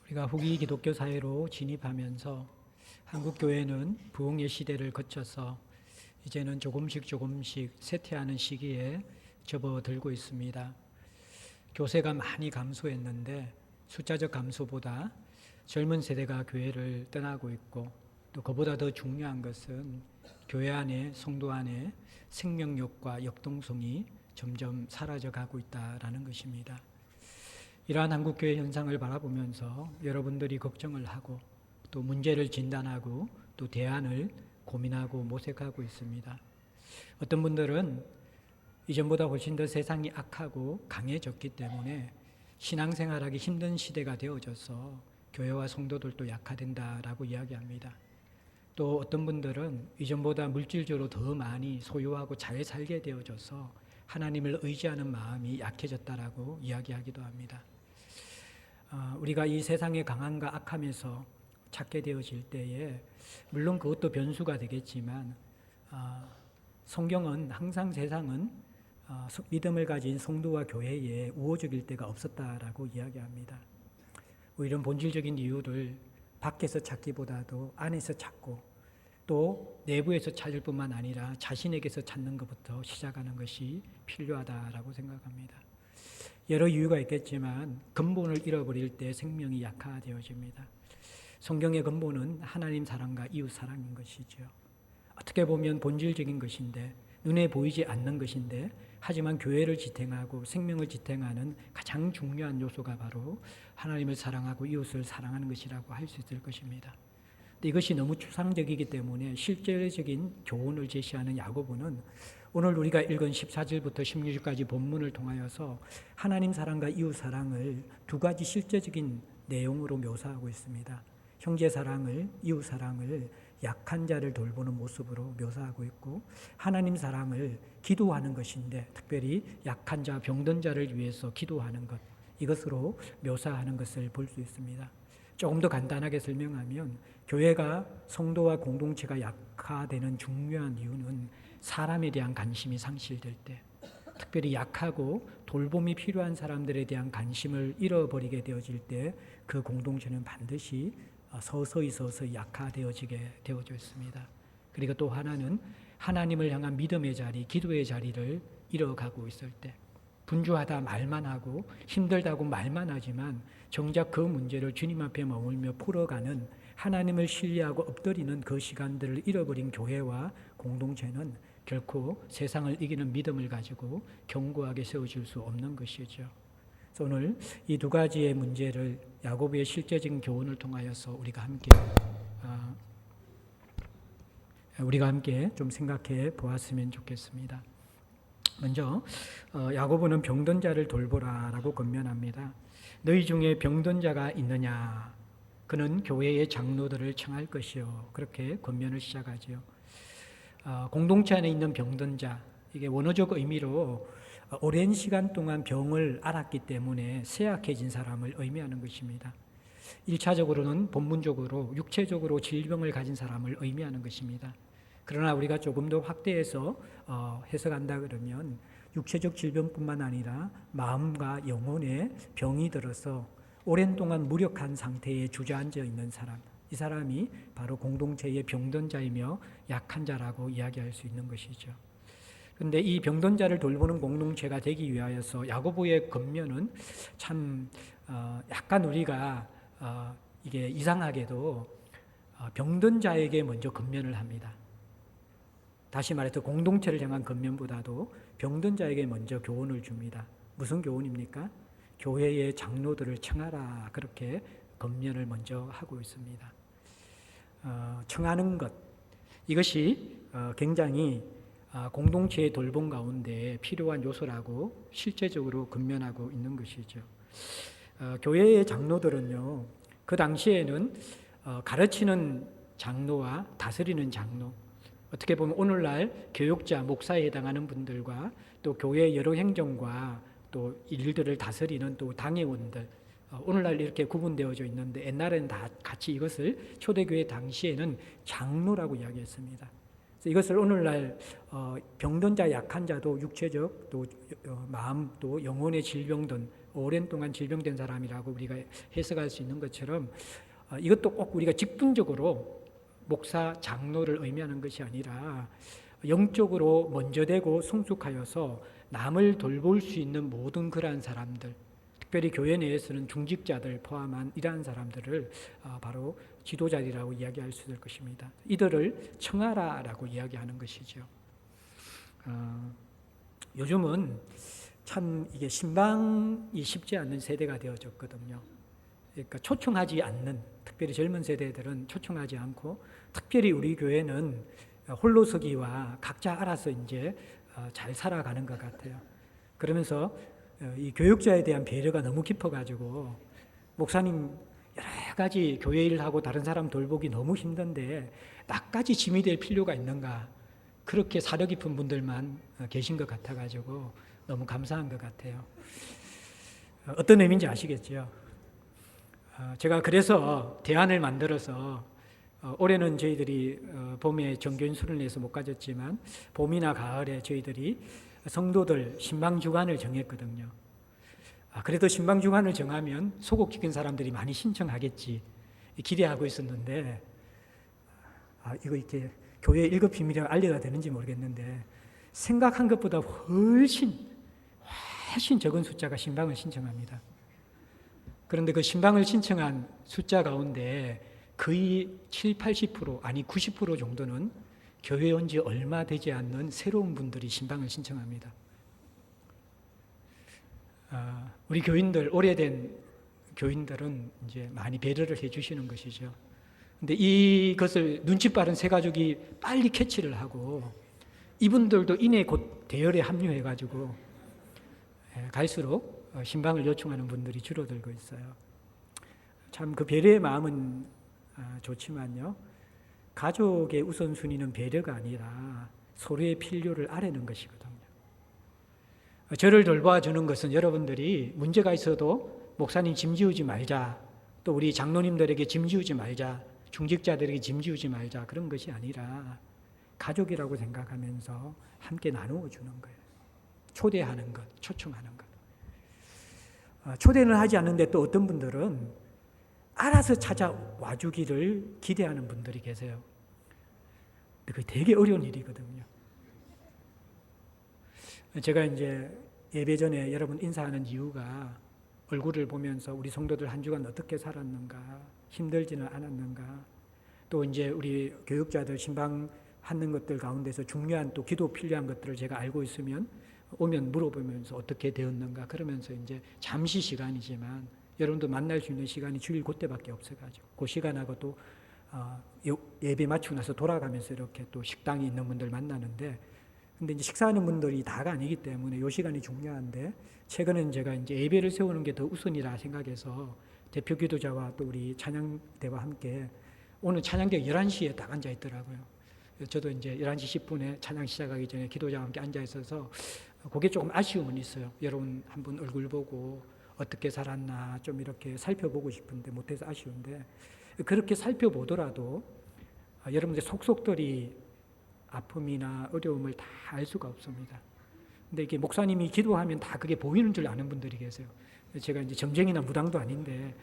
우리가 후기 기독교 사회로 진입하면서 한국 교회는 부흥의 시대를 거쳐서 이제는 조금씩 쇠퇴하는 시기에 접어들고 있습니다. 교세가 많이 감소했는데 숫자적 감소보다 젊은 세대가 교회를 떠나고 있고, 또 그보다 더 중요한 것은 교회 안에, 성도 안에 생명력과 역동성이 점점 사라져가고 있다라는 것입니다. 이러한 한국교회 현상을 바라보면서 여러분들이 걱정을 하고 또 문제를 진단하고 또 대안을 고민하고 모색하고 있습니다. 어떤 분들은 이전보다 훨씬 더 세상이 악하고 강해졌기 때문에 신앙생활하기 힘든 시대가 되어져서 교회와 성도들도 약화된다라고 이야기합니다. 또 어떤 분들은 이전보다 물질적으로 더 많이 소유하고 잘 살게 되어져서 하나님을 의지하는 마음이 약해졌다라고 이야기하기도 합니다. 우리가 이 세상의 강함과 악함에서 찾게 되어질 때에 물론 그것도 변수가 되겠지만 성경은 항상 세상은 믿음을 가진 성도와 교회에 우호적일 때가 없었다라고 이야기합니다. 이런 본질적인 이유를 밖에서 찾기보다도 안에서 찾고 또 내부에서 찾을 뿐만 아니라 자신에게서 찾는 것부터 시작하는 것이 필요하다라고 생각합니다. 여러 이유가 있겠지만 근본을 잃어버릴 때 생명이 약화되어집니다. 성경의 근본은 하나님 사랑과 이웃 사랑인 것이죠. 어떻게 보면 본질적인 것인데, 눈에 보이지 않는 것인데, 하지만 교회를 지탱하고 생명을 지탱하는 가장 중요한 요소가 바로 하나님을 사랑하고 이웃을 사랑하는 것이라고 할 수 있을 것입니다. 이것이 너무 추상적이기 때문에 실제적인 교훈을 제시하는 야고보는 오늘 우리가 읽은 14절부터 16절까지 본문을 통하여서 하나님 사랑과 이웃 사랑을 두 가지 실제적인 내용으로 묘사하고 있습니다. 형제 사랑을, 이웃 사랑을 약한 자를 돌보는 모습으로 묘사하고 있고, 하나님 사랑을 기도하는 것인데 특별히 약한 자, 병든 자를 위해서 기도하는 것, 이것으로 묘사하는 것을 볼 수 있습니다. 조금 더 간단하게 설명하면 교회가 성도와 공동체가 약화되는 중요한 이유는 사람에 대한 관심이 상실될 때, 특별히 약하고 돌봄이 필요한 사람들에 대한 관심을 잃어버리게 되어질 때 그 공동체는 반드시 서서히 약화되어지게 되어져 있습니다. 그리고 또 하나는 하나님을 향한 믿음의 자리, 기도의 자리를 잃어가고 있을 때, 분주하다 말만 하고 힘들다고 말만 하지만 정작 그 문제를 주님 앞에 머물며 풀어가는, 하나님을 신뢰하고 엎드리는 그 시간들을 잃어버린 교회와 공동체는 결코 세상을 이기는 믿음을 가지고 견고하게 세워질 수 없는 것이죠. 그래서 오늘 이 두 가지의 문제를 야고보의 실제적인 교훈을 통하여서 우리가 함께 좀 생각해 보았으면 좋겠습니다. 먼저 야고보는 병든 자를 돌보라라고 권면합니다. 너희 중에 병든 자가 있느냐? 그는 교회의 장로들을 청할 것이요. 그렇게 권면을 시작하지요. 공동체 안에 있는 병든 자, 이게 원어적 의미로 오랜 시간 동안 병을 앓았기 때문에 쇠약해진 사람을 의미하는 것입니다. 1차적으로는 본문적으로 육체적으로 질병을 가진 사람을 의미하는 것입니다. 그러나 우리가 조금 더 확대해서 해석한다 그러면 육체적 질병뿐만 아니라 마음과 영혼에 병이 들어서 오랜 동안 무력한 상태에 주저앉아 있는 사람, 이 사람이 바로 공동체의 병든 자이며 약한 자라고 이야기할 수 있는 것이죠. 그런데 이 병든 자를 돌보는 공동체가 되기 위하여서 야고보의 권면은 참 약간 우리가 이게 이상하게도 병든 자에게 먼저 권면을 합니다. 다시 말해서 공동체를 향한 권면보다도 병든 자에게 먼저 교훈을 줍니다. 무슨 교훈입니까? 교회의 장로들을 청하라, 그렇게 권면을 먼저 하고 있습니다. 청하는 것, 이것이 굉장히 공동체의 돌봄 가운데 필요한 요소라고 실제적으로 권면하고 있는 것이죠. 교회의 장로들은요, 그 당시에는 가르치는 장로와 다스리는 장로, 어떻게 보면 오늘날 교육자, 목사에 해당하는 분들과 또 교회의 여러 행정과 또 일들을 다스리는 또 당회원들, 오늘날 이렇게 구분되어져 있는데 옛날에는 다 같이 이것을 초대교회 당시에는 장로라고 이야기했습니다. 이것을 오늘날 병든 자, 약한 자도 육체적 또 마음 또 영혼의 질병 등 오랜 동안 질병된 사람이라고 우리가 해석할 수 있는 것처럼 이것도 꼭 우리가 직분적으로 목사, 장로를 의미하는 것이 아니라 영적으로 먼저 되고 성숙하여서 남을 돌볼 수 있는 모든 그러한 사람들, 특별히 교회 내에서는 중직자들 포함한 이러한 사람들을 바로 지도자들이라고 이야기할 수 있을 것입니다. 이들을 청하라라고 이야기하는 것이죠. 요즘은 참 이게 신방이 쉽지 않은 세대가 되어졌거든요. 그러니까 초청하지 않는, 특별히 젊은 세대들은 초청하지 않고, 특별히 우리 교회는 홀로서기와 각자 알아서 이제 잘 살아가는 것 같아요. 그러면서 이 교육자에 대한 배려가 너무 깊어가지고 목사님 여러 가지 교회 일하고 다른 사람 돌보기 너무 힘든데 나까지 짐이 될 필요가 있는가, 그렇게 사려 깊은 분들만 계신 것 같아가지고 너무 감사한 것 같아요. 어떤 의미인지 아시겠죠? 제가 그래서 대안을 만들어서 올해는 저희들이 봄에 정교인 수련회에서 못 가졌지만 봄이나 가을에 저희들이 성도들 신방주간을 정했거든요. 그래도 신방주간을 정하면 소곡시킨 사람들이 많이 신청하겠지 기대하고 있었는데, 이거 이렇게 교회 1급 비밀이라고 알려야 되는지 모르겠는데 생각한 것보다 훨씬 적은 숫자가 신방을 신청합니다. 그런데 그 신방을 신청한 숫자 가운데 거의 70-80% 아니 90% 정도는 교회에 온 지 얼마 되지 않는 새로운 분들이 신방을 신청합니다. 우리 교인들, 오래된 교인들은 이제 많이 배려를 해 주시는 것이죠. 근데 이것을 눈치 빠른 새 가족이 빨리 캐치를 하고 이분들도 이내 곧 대열에 합류해 가지고 갈수록 신방을 요청하는 분들이 줄어들고 있어요. 참 그 배려의 마음은 좋지만요, 가족의 우선순위는 배려가 아니라 서로의 필요를 아뢰는 것이거든요. 저를 돌봐주는 것은 여러분들이 문제가 있어도 목사님 짐지우지 말자, 또 우리 장로님들에게 짐지우지 말자, 중직자들에게 짐지우지 말자, 그런 것이 아니라 가족이라고 생각하면서 함께 나누어 주는 거예요. 초대하는 것, 초청하는 것. 초대는 하지 않는데 또 어떤 분들은 알아서 찾아와 주기를 기대하는 분들이 계세요. 근데 그게 되게 어려운 일이거든요. 제가 이제 예배 전에 여러분 인사하는 이유가 얼굴을 보면서 우리 성도들 한 주간 어떻게 살았는가, 힘들지는 않았는가, 또 이제 우리 교육자들 신방하는 것들 가운데서 중요한 또 기도 필요한 것들을 제가 알고 있으면 오면 물어보면서 어떻게 되었는가, 그러면서 이제 잠시 시간이지만 여러분도 만날 수 있는 시간이 주일 그때밖에 없어가지고 그 시간하고 또 예배 마치고 나서 돌아가면서 이렇게 또 식당에 있는 분들 만나는데, 근데 이제 식사하는 분들이 다가 아니기 때문에 이 시간이 중요한데, 최근에는 제가 이제 예배를 세우는 게 더 우선이라 생각해서 대표 기도자와 또 우리 찬양대와 함께 오늘 찬양대 11시에 딱 앉아 있더라고요. 저도 이제 11시 10분에 찬양 시작하기 전에 기도자와 함께 앉아 있어서 그게 조금 아쉬움은 있어요. 여러분 한 분 얼굴 보고 어떻게 살았나 좀 이렇게 살펴보고 싶은데 못해서 아쉬운데, 그렇게 살펴보더라도 여러분들 속속들이 아픔이나 어려움을 다 알 수가 없습니다. 근데 이게 목사님이 기도하면 다 그게 보이는 줄 아는 분들이 계세요. 제가 이제 점쟁이나 무당도 아닌데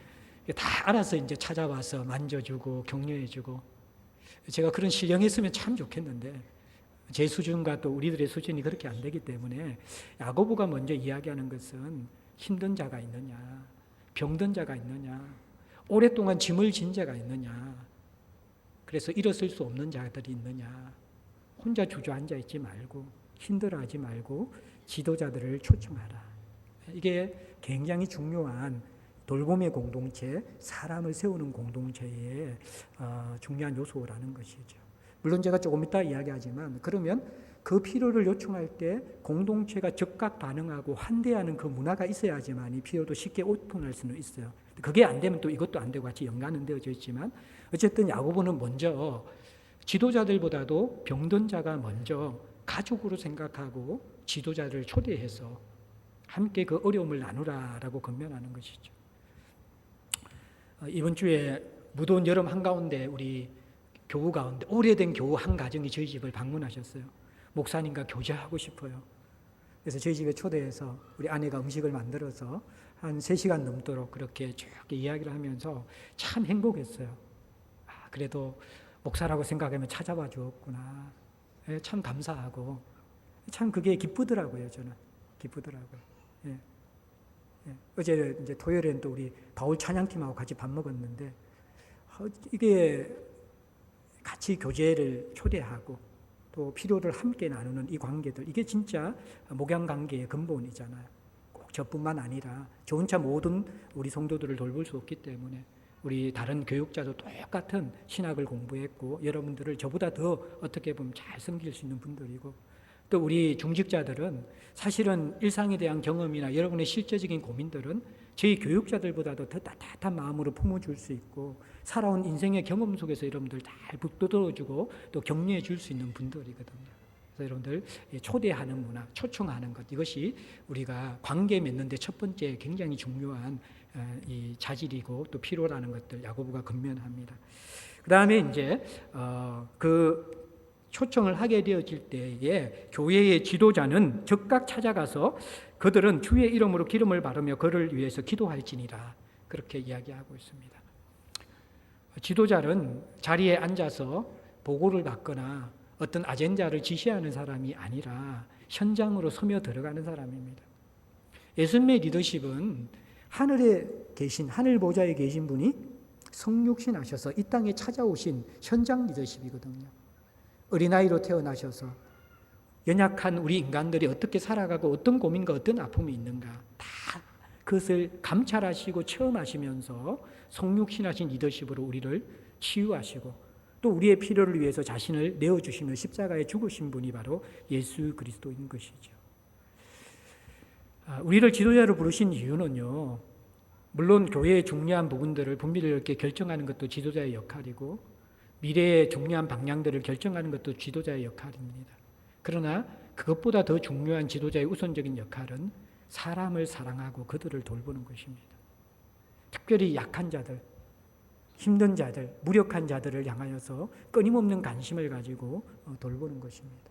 다 알아서 이제 찾아와서 만져주고 격려해주고, 제가 그런 신령했으면 참 좋겠는데 제 수준과 또 우리들의 수준이 그렇게 안 되기 때문에 야고보가 먼저 이야기하는 것은 힘든 자가 있느냐, 병든 자가 있느냐, 오랫동안 짐을 진 자가 있느냐, 그래서 일어설 수 없는 자들이 있느냐, 혼자 주저앉아 있지 말고 힘들어하지 말고 지도자들을 초청하라. 이게 굉장히 중요한 돌봄의 공동체, 사람을 세우는 공동체의 중요한 요소라는 것이죠. 물론 제가 조금 이따 이야기하지만, 그러면 그 필요를 요청할 때 공동체가 즉각 반응하고 환대하는 그 문화가 있어야지만 이 필요도 쉽게 오픈할 수는 있어요. 그게 안 되면 또 이것도 안 되고 같이 연관은 되어져 있지만, 어쨌든 야고보는 먼저 지도자들보다도 병든 자가 먼저 가족으로 생각하고 지도자를 초대해서 함께 그 어려움을 나누라라고 권면하는 것이죠. 이번 주에 무더운 여름 한가운데 우리 교우 가운데 오래된 교우 한 가정이 저희 집을 방문하셨어요. 목사님과 교제하고 싶어요. 그래서 저희 집에 초대해서 우리 아내가 음식을 만들어서 한 3시간 넘도록 그렇게 쭉 이야기를 하면서 참 행복했어요. 그래도 목사라고 생각하면 찾아와 주었구나. 참 감사하고 참 그게 기쁘더라고요. 저는 기쁘더라고요. 예. 어제 이제 토요일엔 또 우리 바울 찬양팀하고 같이 밥 먹었는데 이게 같이 교제를 초대하고 또 필요를 함께 나누는 이 관계들, 이게 진짜 목양 관계의 근본이잖아요. 꼭 저뿐만 아니라 저 혼자 모든 우리 성도들을 돌볼 수 없기 때문에 우리 다른 교육자도 똑같은 신학을 공부했고 여러분들을 저보다 더 어떻게 보면 잘 섬길 수 있는 분들이고 또 우리 중직자들은 사실은 일상에 대한 경험이나 여러분의 실제적인 고민들은 저희 교육자들보다도 더 따뜻한 마음으로 품어줄 수 있고 살아온 인생의 경험 속에서 여러분들 잘 붙들어주고 또 격려해 줄 수 있는 분들이거든요. 그래서 여러분들 초대하는 문화, 초청하는 것, 이것이 우리가 관계 맺는데 첫 번째 굉장히 중요한 이 자질이고 또 필요라는 것들 야고보가 권면합니다. 그 다음에 이제 그 초청을 하게 되어질 때에 교회의 지도자는 즉각 찾아가서 그들은 주의 이름으로 기름을 바르며 그를 위해서 기도할지니라, 그렇게 이야기하고 있습니다. 지도자는 자리에 앉아서 보고를 받거나 어떤 아젠다를 지시하는 사람이 아니라 현장으로 서며 들어가는 사람입니다. 예수님의 리더십은 하늘에 계신, 하늘 보좌에 계신 분이 성육신 하셔서 이 땅에 찾아오신 현장 리더십이거든요. 어린아이로 태어나셔서 연약한 우리 인간들이 어떻게 살아가고 어떤 고민과 어떤 아픔이 있는가 다 그것을 감찰하시고 체험하시면서 성육신하신 리더십으로 우리를 치유하시고 또 우리의 필요를 위해서 자신을 내어주시며 십자가에 죽으신 분이 바로 예수 그리스도인 것이죠. 우리를 지도자로 부르신 이유는요, 물론 교회의 중요한 부분들을 분별하게 결정하는 것도 지도자의 역할이고 미래의 중요한 방향들을 결정하는 것도 지도자의 역할입니다. 그러나 그것보다 더 중요한 지도자의 우선적인 역할은 사람을 사랑하고 그들을 돌보는 것입니다. 특별히 약한 자들, 힘든 자들, 무력한 자들을 향하여서 끊임없는 관심을 가지고 돌보는 것입니다.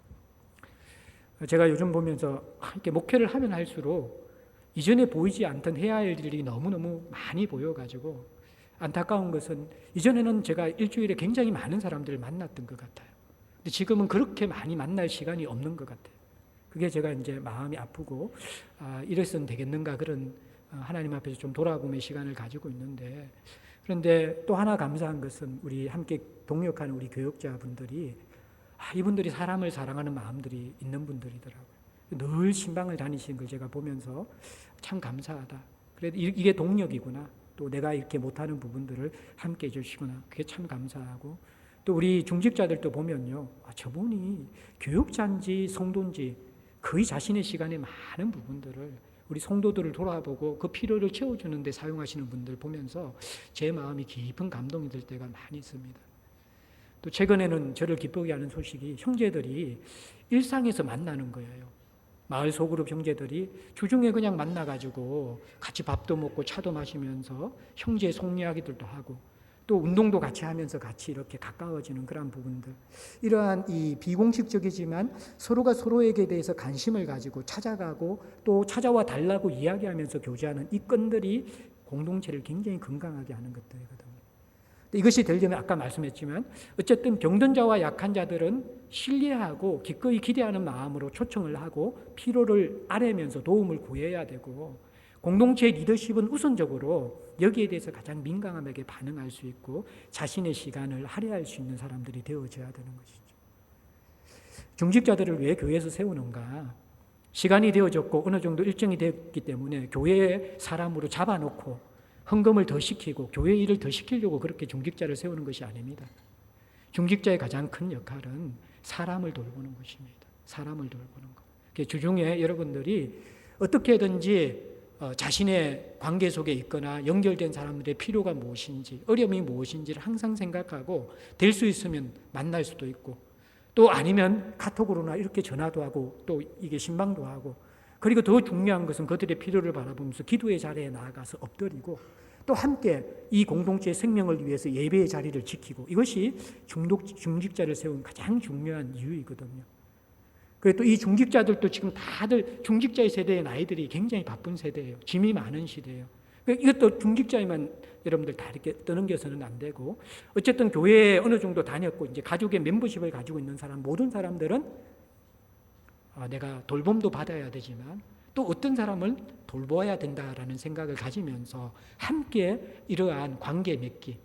제가 요즘 보면서 이렇게 목회를 하면 할수록 이전에 보이지 않던 해야 할 일이 너무너무 많이 보여가지고 안타까운 것은 이전에는 제가 일주일에 굉장히 많은 사람들을 만났던 것 같아요. 근데 지금은 그렇게 많이 만날 시간이 없는 것 같아요. 그게 제가 이제 마음이 아프고 이래서는 되겠는가 그런 하나님 앞에서 좀 돌아보는 시간을 가지고 있는데, 그런데 또 하나 감사한 것은 우리 함께 동역하는 우리 교육자분들이 이분들이 사람을 사랑하는 마음들이 있는 분들이더라고요. 늘 신방을 다니시는 걸 제가 보면서 참 감사하다. 그래도 이게 동력이구나. 또 내가 이렇게 못하는 부분들을 함께 해주시구나. 그게 참 감사하고, 또 우리 중직자들도 보면요, 저분이 교육자인지 성도인지 거의 자신의 시간에 많은 부분들을 우리 성도들을 돌아보고 그 필요를 채워주는 데 사용하시는 분들 보면서 제 마음이 깊은 감동이 될 때가 많이 있습니다. 또 최근에는 저를 기쁘게 하는 소식이 형제들이 일상에서 만나는 거예요. 마을 소그룹 형제들이 주중에 그냥 만나가지고 같이 밥도 먹고 차도 마시면서 형제 속 이야기들도 하고 또 운동도 같이 하면서 같이 이렇게 가까워지는 그런 부분들, 이러한 이 비공식적이지만 서로가 서로에게 대해서 관심을 가지고 찾아가고 또 찾아와 달라고 이야기하면서 교제하는 이 끈들이 공동체를 굉장히 건강하게 하는 것들이거든요. 이것이 되려면 아까 말씀했지만 어쨌든 병든 자와 약한 자들은 신뢰하고 기꺼이 기대하는 마음으로 초청을 하고 필요를 아뢰면서 도움을 구해야 되고, 공동체의 리더십은 우선적으로 여기에 대해서 가장 민감하게 반응할 수 있고 자신의 시간을 할애할 수 있는 사람들이 되어져야 되는 것이죠. 중직자들을 왜 교회에서 세우는가? 시간이 되어졌고 어느 정도 일정이 됐기 때문에 교회의 사람으로 잡아놓고 헌금을 더 시키고 교회 일을 더 시키려고 그렇게 중직자를 세우는 것이 아닙니다. 중직자의 가장 큰 역할은 사람을 돌보는 것입니다. 사람을 돌보는 것. 주중에 여러분들이 어떻게든지 자신의 관계 속에 있거나 연결된 사람들의 필요가 무엇인지, 어려움이 무엇인지를 항상 생각하고 될 수 있으면 만날 수도 있고 또 아니면 카톡으로나 이렇게 전화도 하고 또 이게 신방도 하고, 그리고 더 중요한 것은 그들의 필요를 바라보면서 기도의 자리에 나아가서 엎드리고 또 함께 이 공동체의 생명을 위해서 예배의 자리를 지키고, 이것이 중직자를 세운 가장 중요한 이유이거든요. 그리고 또 이 중직자들도 지금 다들 중직자의 세대의 나이들이 굉장히 바쁜 세대예요. 짐이 많은 시대예요. 이것도 중직자에만 여러분들 다 이렇게 떠넘겨서는 안 되고, 어쨌든 교회에 어느 정도 다녔고 이제 가족의 멤버십을 가지고 있는 사람, 모든 사람들은 내가 돌봄도 받아야 되지만 또 어떤 사람을 돌보아야 된다라는 생각을 가지면서 함께 이러한 관계 맺기,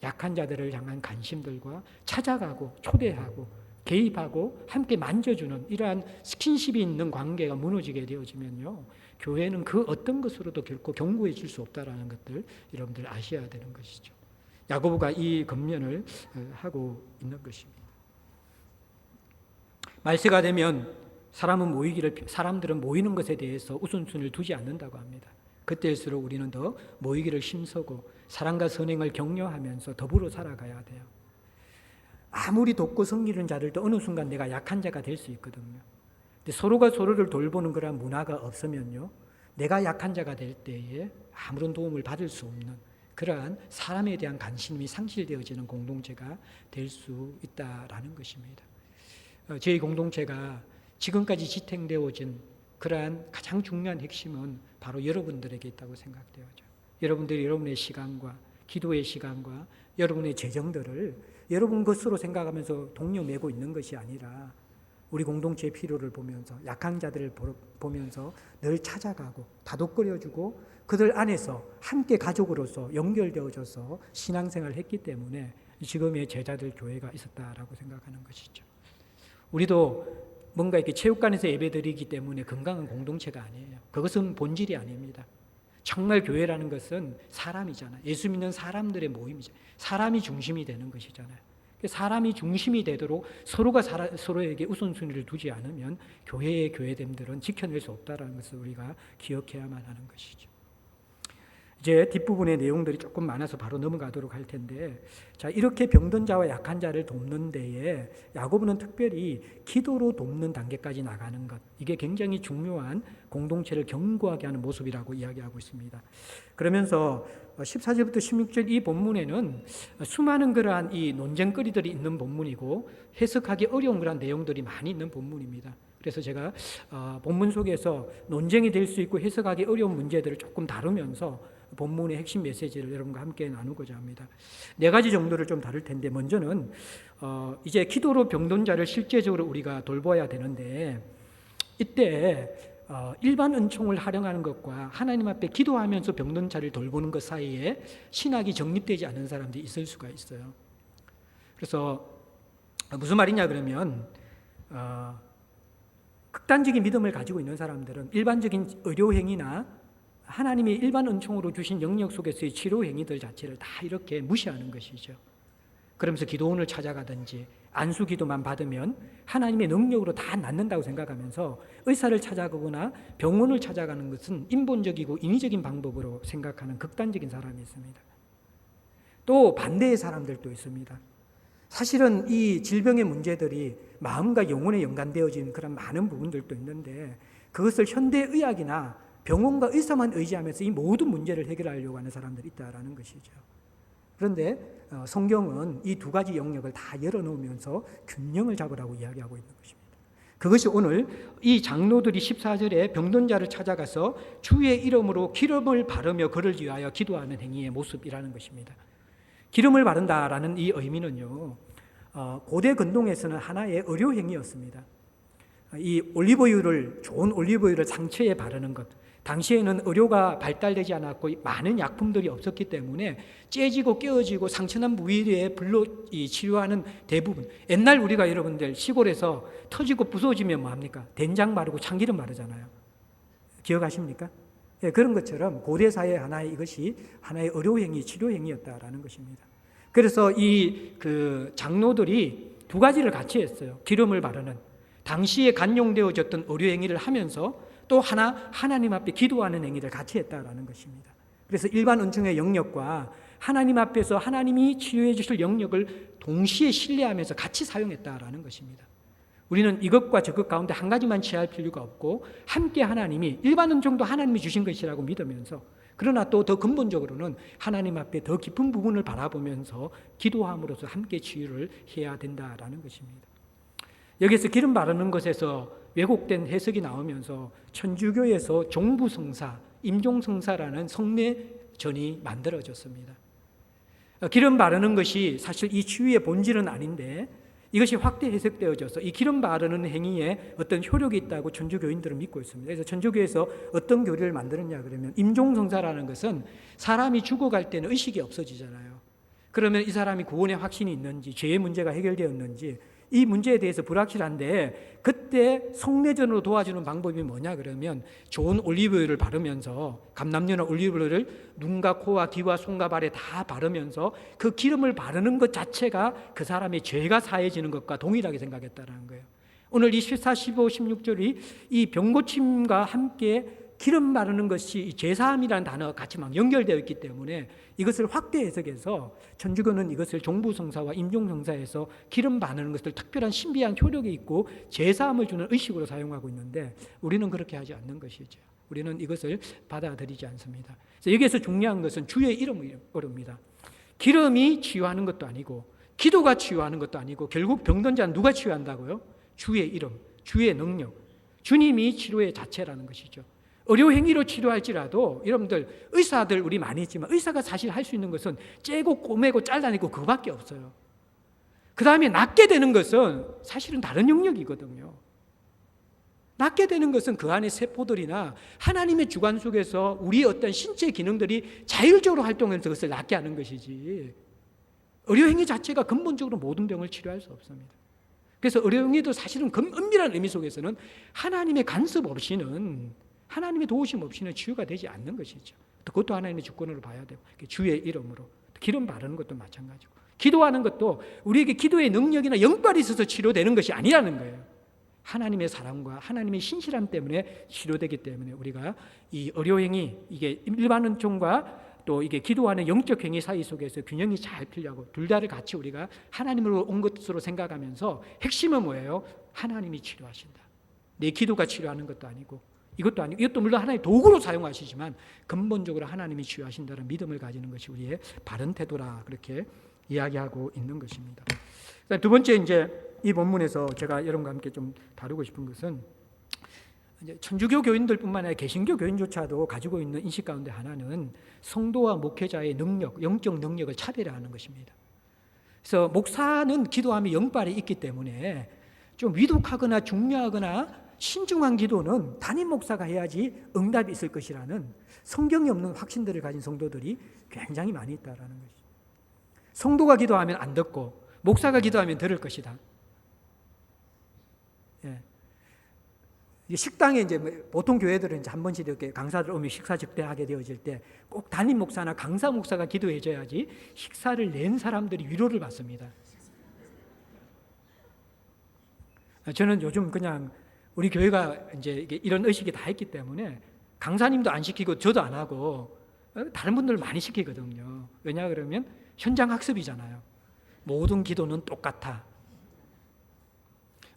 약한 자들을 향한 관심들과 찾아가고 초대하고 개입하고 함께 만져주는 이러한 스킨십이 있는 관계가 무너지게 되어지면요, 교회는 그 어떤 것으로도 결코 견고해질 수 없다라는 것들 여러분들 아셔야 되는 것이죠. 야고보가 이 권면을 하고 있는 것입니다. 말세가 되면 사람들은 모이는 것에 대해서 우선순위를 두지 않는다고 합니다. 그때일수록 우리는 더 모이기를 힘쓰고 사랑과 선행을 격려하면서 더불어 살아가야 돼요. 아무리 돕고 섬기는 자들도 어느 순간 내가 약한 자가 될 수 있거든요. 근데 서로가 서로를 돌보는 그런 문화가 없으면요, 내가 약한 자가 될 때에 아무런 도움을 받을 수 없는 그러한 사람에 대한 관심이 상실되어지는 공동체가 될 수 있다라는 것입니다. 저희 공동체가 지금까지 지탱되어진 그러한 가장 중요한 핵심은 바로 여러분들에게 있다고 생각되어져. 여러분들이 여러분의 시간과 기도의 시간과 여러분의 재정들을 여러분 것으로 생각하면서 동료 메고 있는 것이 아니라 우리 공동체의 필요를 보면서 약한 자들을 보면서 늘 찾아가고 다독거려주고 그들 안에서 함께 가족으로서 연결되어져서 신앙생활을 했기 때문에 지금의 제자들 교회가 있었다라고 생각하는 것이죠. 우리도 뭔가 이렇게 체육관에서 예배드리기 때문에 건강한 공동체가 아니에요. 그것은 본질이 아닙니다. 정말 교회라는 것은 사람이잖아요. 예수 믿는 사람들의 모임이죠. 사람이 중심이 되는 것이잖아요. 사람이 중심이 되도록 서로가 서로에게 우선순위를 두지 않으면 교회의 교회됨들은 지켜낼 수 없다는 것을 우리가 기억해야만 하는 것이죠. 이제 뒷부분의 내용들이 조금 많아서 바로 넘어가도록 할 텐데, 자, 이렇게 병든 자와 약한 자를 돕는 데에 야고보는 특별히 기도로 돕는 단계까지 나가는 것, 이게 굉장히 중요한 공동체를 견고하게 하는 모습이라고 이야기하고 있습니다. 그러면서 14절부터 16절 이 본문에는 수많은 그러한 이 논쟁거리들이 있는 본문이고 해석하기 어려운 그러한 내용들이 많이 있는 본문입니다. 그래서 제가 본문 속에서 논쟁이 될 수 있고 해석하기 어려운 문제들을 조금 다루면서 본문의 핵심 메시지를 여러분과 함께 나누고자 합니다. 4가지 정도를 좀 다룰 텐데, 먼저는 이제 기도로 병든 자를 실제적으로 우리가 돌봐야 되는데, 이때 일반 은총을 활용하는 것과 하나님 앞에 기도하면서 병든 자를 돌보는 것 사이에 신학이 정립되지 않은 사람들이 있을 수가 있어요. 그래서 무슨 말이냐 그러면 극단적인 믿음을 가지고 있는 사람들은 일반적인 의료행위나 하나님이 일반 은총으로 주신 영역 속에서의 치료 행위들 자체를 다 이렇게 무시하는 것이죠. 그러면서 기도원을 찾아가든지 안수 기도만 받으면 하나님의 능력으로 다 낫는다고 생각하면서 의사를 찾아가거나 병원을 찾아가는 것은 인본적이고 인위적인 방법으로 생각하는 극단적인 사람이 있습니다. 또 반대의 사람들도 있습니다. 사실은 이 질병의 문제들이 마음과 영혼에 연관되어진 그런 많은 부분들도 있는데, 그것을 현대의학이나 병원과 의사만 의지하면서 이 모든 문제를 해결하려고 하는 사람들이 있다라는 것이죠. 그런데 성경은 이 2가지 영역을 다 열어놓으면서 균형을 잡으라고 이야기하고 있는 것입니다. 그것이 오늘 이 장로들이 14절에 병든 자를 찾아가서 주의 이름으로 기름을 바르며 그를 위하여 기도하는 행위의 모습이라는 것입니다. 기름을 바른다라는 이 의미는요, 고대 근동에서는 하나의 의료 행위였습니다. 이 좋은 올리브유를 상처에 바르는 것, 당시에는 의료가 발달되지 않았고 많은 약품들이 없었기 때문에 째지고 깨어지고 상처난 부위에 불로 치료하는 대부분, 옛날 우리가 여러분들 시골에서 터지고 부서지면 뭐합니까? 된장 바르고 참기름 바르잖아요. 기억하십니까? 예, 그런 것처럼 고대 사회 이것이 하나의 의료행위, 치료행위였다라는 것입니다. 그래서 이 장로들이 2가지를 같이 했어요. 기름을 바르는, 당시에 간용되어졌던 의료행위를 하면서 또 하나님 앞에 기도하는 행위를 같이 했다라는 것입니다. 그래서 일반 은총의 영역과 하나님 앞에서 하나님이 치유해 주실 영역을 동시에 신뢰하면서 같이 사용했다라는 것입니다. 우리는 이것과 저것 가운데 한 가지만 취할 필요가 없고 함께 하나님이 일반 은총도 하나님이 주신 것이라고 믿으면서, 그러나 또 더 근본적으로는 하나님 앞에 더 깊은 부분을 바라보면서 기도함으로써 함께 치유를 해야 된다라는 것입니다. 여기서 기름 바르는 것에서 왜곡된 해석이 나오면서 천주교에서 종부성사, 임종성사라는 성례전이 만들어졌습니다. 기름 바르는 것이 사실 이 치유의 본질은 아닌데 이것이 확대 해석되어져서 이 기름 바르는 행위에 어떤 효력이 있다고 천주교인들은 믿고 있습니다. 그래서 천주교에서 어떤 교리를 만들었냐 그러면 임종성사라는 것은 사람이 죽어갈 때는 의식이 없어지잖아요. 그러면 이 사람이 구원의 확신이 있는지 죄의 문제가 해결되었는지 이 문제에 대해서 불확실한데 그때 성례전으로 도와주는 방법이 뭐냐 그러면 좋은 올리브유를 바르면서 감람유나 올리브유를 눈과 코와 귀와 손과 발에 다 바르면서 그 기름을 바르는 것 자체가 그 사람의 죄가 사해지는 것과 동일하게 생각했다는 거예요. 오늘 이 14, 15, 16절이 이 병고침과 함께 기름 바르는 것이 제사함이라는 단어가 같이 막 연결되어 있기 때문에 이것을 확대 해석해서 천주교는 이것을 종부성사와 임종성사에서 기름 바르는 것을 특별한 신비한 효력이 있고 제사함을 주는 의식으로 사용하고 있는데 우리는 그렇게 하지 않는 것이죠. 우리는 이것을 받아들이지 않습니다. 그래서 여기에서 중요한 것은 주의 이름입니다. 기름이 치유하는 것도 아니고 기도가 치유하는 것도 아니고 결국 병든 자는 누가 치유한다고요? 주의 이름, 주의 능력, 주님이 치료의 자체라는 것이죠. 의료행위로 치료할지라도 여러분들 의사들 우리 많이 있지만 의사가 사실 할 수 있는 것은 째고 꼬매고 잘라내고 그거밖에 없어요. 그 다음에 낫게 되는 것은 사실은 다른 영역이거든요. 낫게 되는 것은 그 안에 세포들이나 하나님의 주관 속에서 우리의 어떤 신체 기능들이 자율적으로 활동해서 그것을 낫게 하는 것이지 의료행위 자체가 근본적으로 모든 병을 치료할 수 없습니다. 그래서 의료행위도 사실은 엄밀한 의미 속에서는 하나님의 간섭 없이는 하나님의 도우심 없이는 치유가 되지 않는 것이죠. 그것도 하나님의 주권으로 봐야 되고 주의 이름으로 기름 바르는 것도 마찬가지고 기도하는 것도 우리에게 기도의 능력이나 영빨이 있어서 치료되는 것이 아니라는 거예요. 하나님의 사랑과 하나님의 신실함 때문에 치료되기 때문에 우리가 이 의료행위 이게 일반 은총과 또 이게 기도하는 영적 행위 사이 속에서 균형이 잘 필요하고 둘 다를 같이 우리가 하나님으로 온 것으로 생각하면서 핵심은 뭐예요? 하나님이 치료하신다. 내 기도가 치료하는 것도 아니고 이것도 아니고 이것도 물론 하나의 도구로 사용하시지만 근본적으로 하나님이 치유하신다는 믿음을 가지는 것이 우리의 바른 태도라 그렇게 이야기하고 있는 것입니다. 두 번째 이제 이 본문에서 제가 여러분과 함께 좀 다루고 싶은 것은 이제 천주교 교인들뿐만 아니라 개신교 교인조차도 가지고 있는 인식 가운데 하나는 성도와 목회자의 능력, 영적 능력을 차별화하는 것입니다. 그래서 목사는 기도하며 영빨이 있기 때문에 좀 위독하거나 중요하거나 신중한 기도는 담임 목사가 해야지 응답이 있을 것이라는 성경이 없는 확신들을 가진 성도들이 굉장히 많이 있다라는 것이죠. 성도가 기도하면 안 듣고 목사가 기도하면 들을 것이다. 예. 식당에 이제 보통 교회들은 이제 한 번씩 이렇게 강사들 오면 식사 접대하게 되어질 때 꼭 담임 목사나 강사 목사가 기도해줘야지 식사를 낸 사람들이 위로를 받습니다. 저는 요즘 그냥 우리 교회가 이제 이런 의식이 다 있기 때문에 강사님도 안 시키고 저도 안 하고 다른 분들 많이 시키거든요. 왜냐 그러면 현장 학습이잖아요. 모든 기도는 똑같아.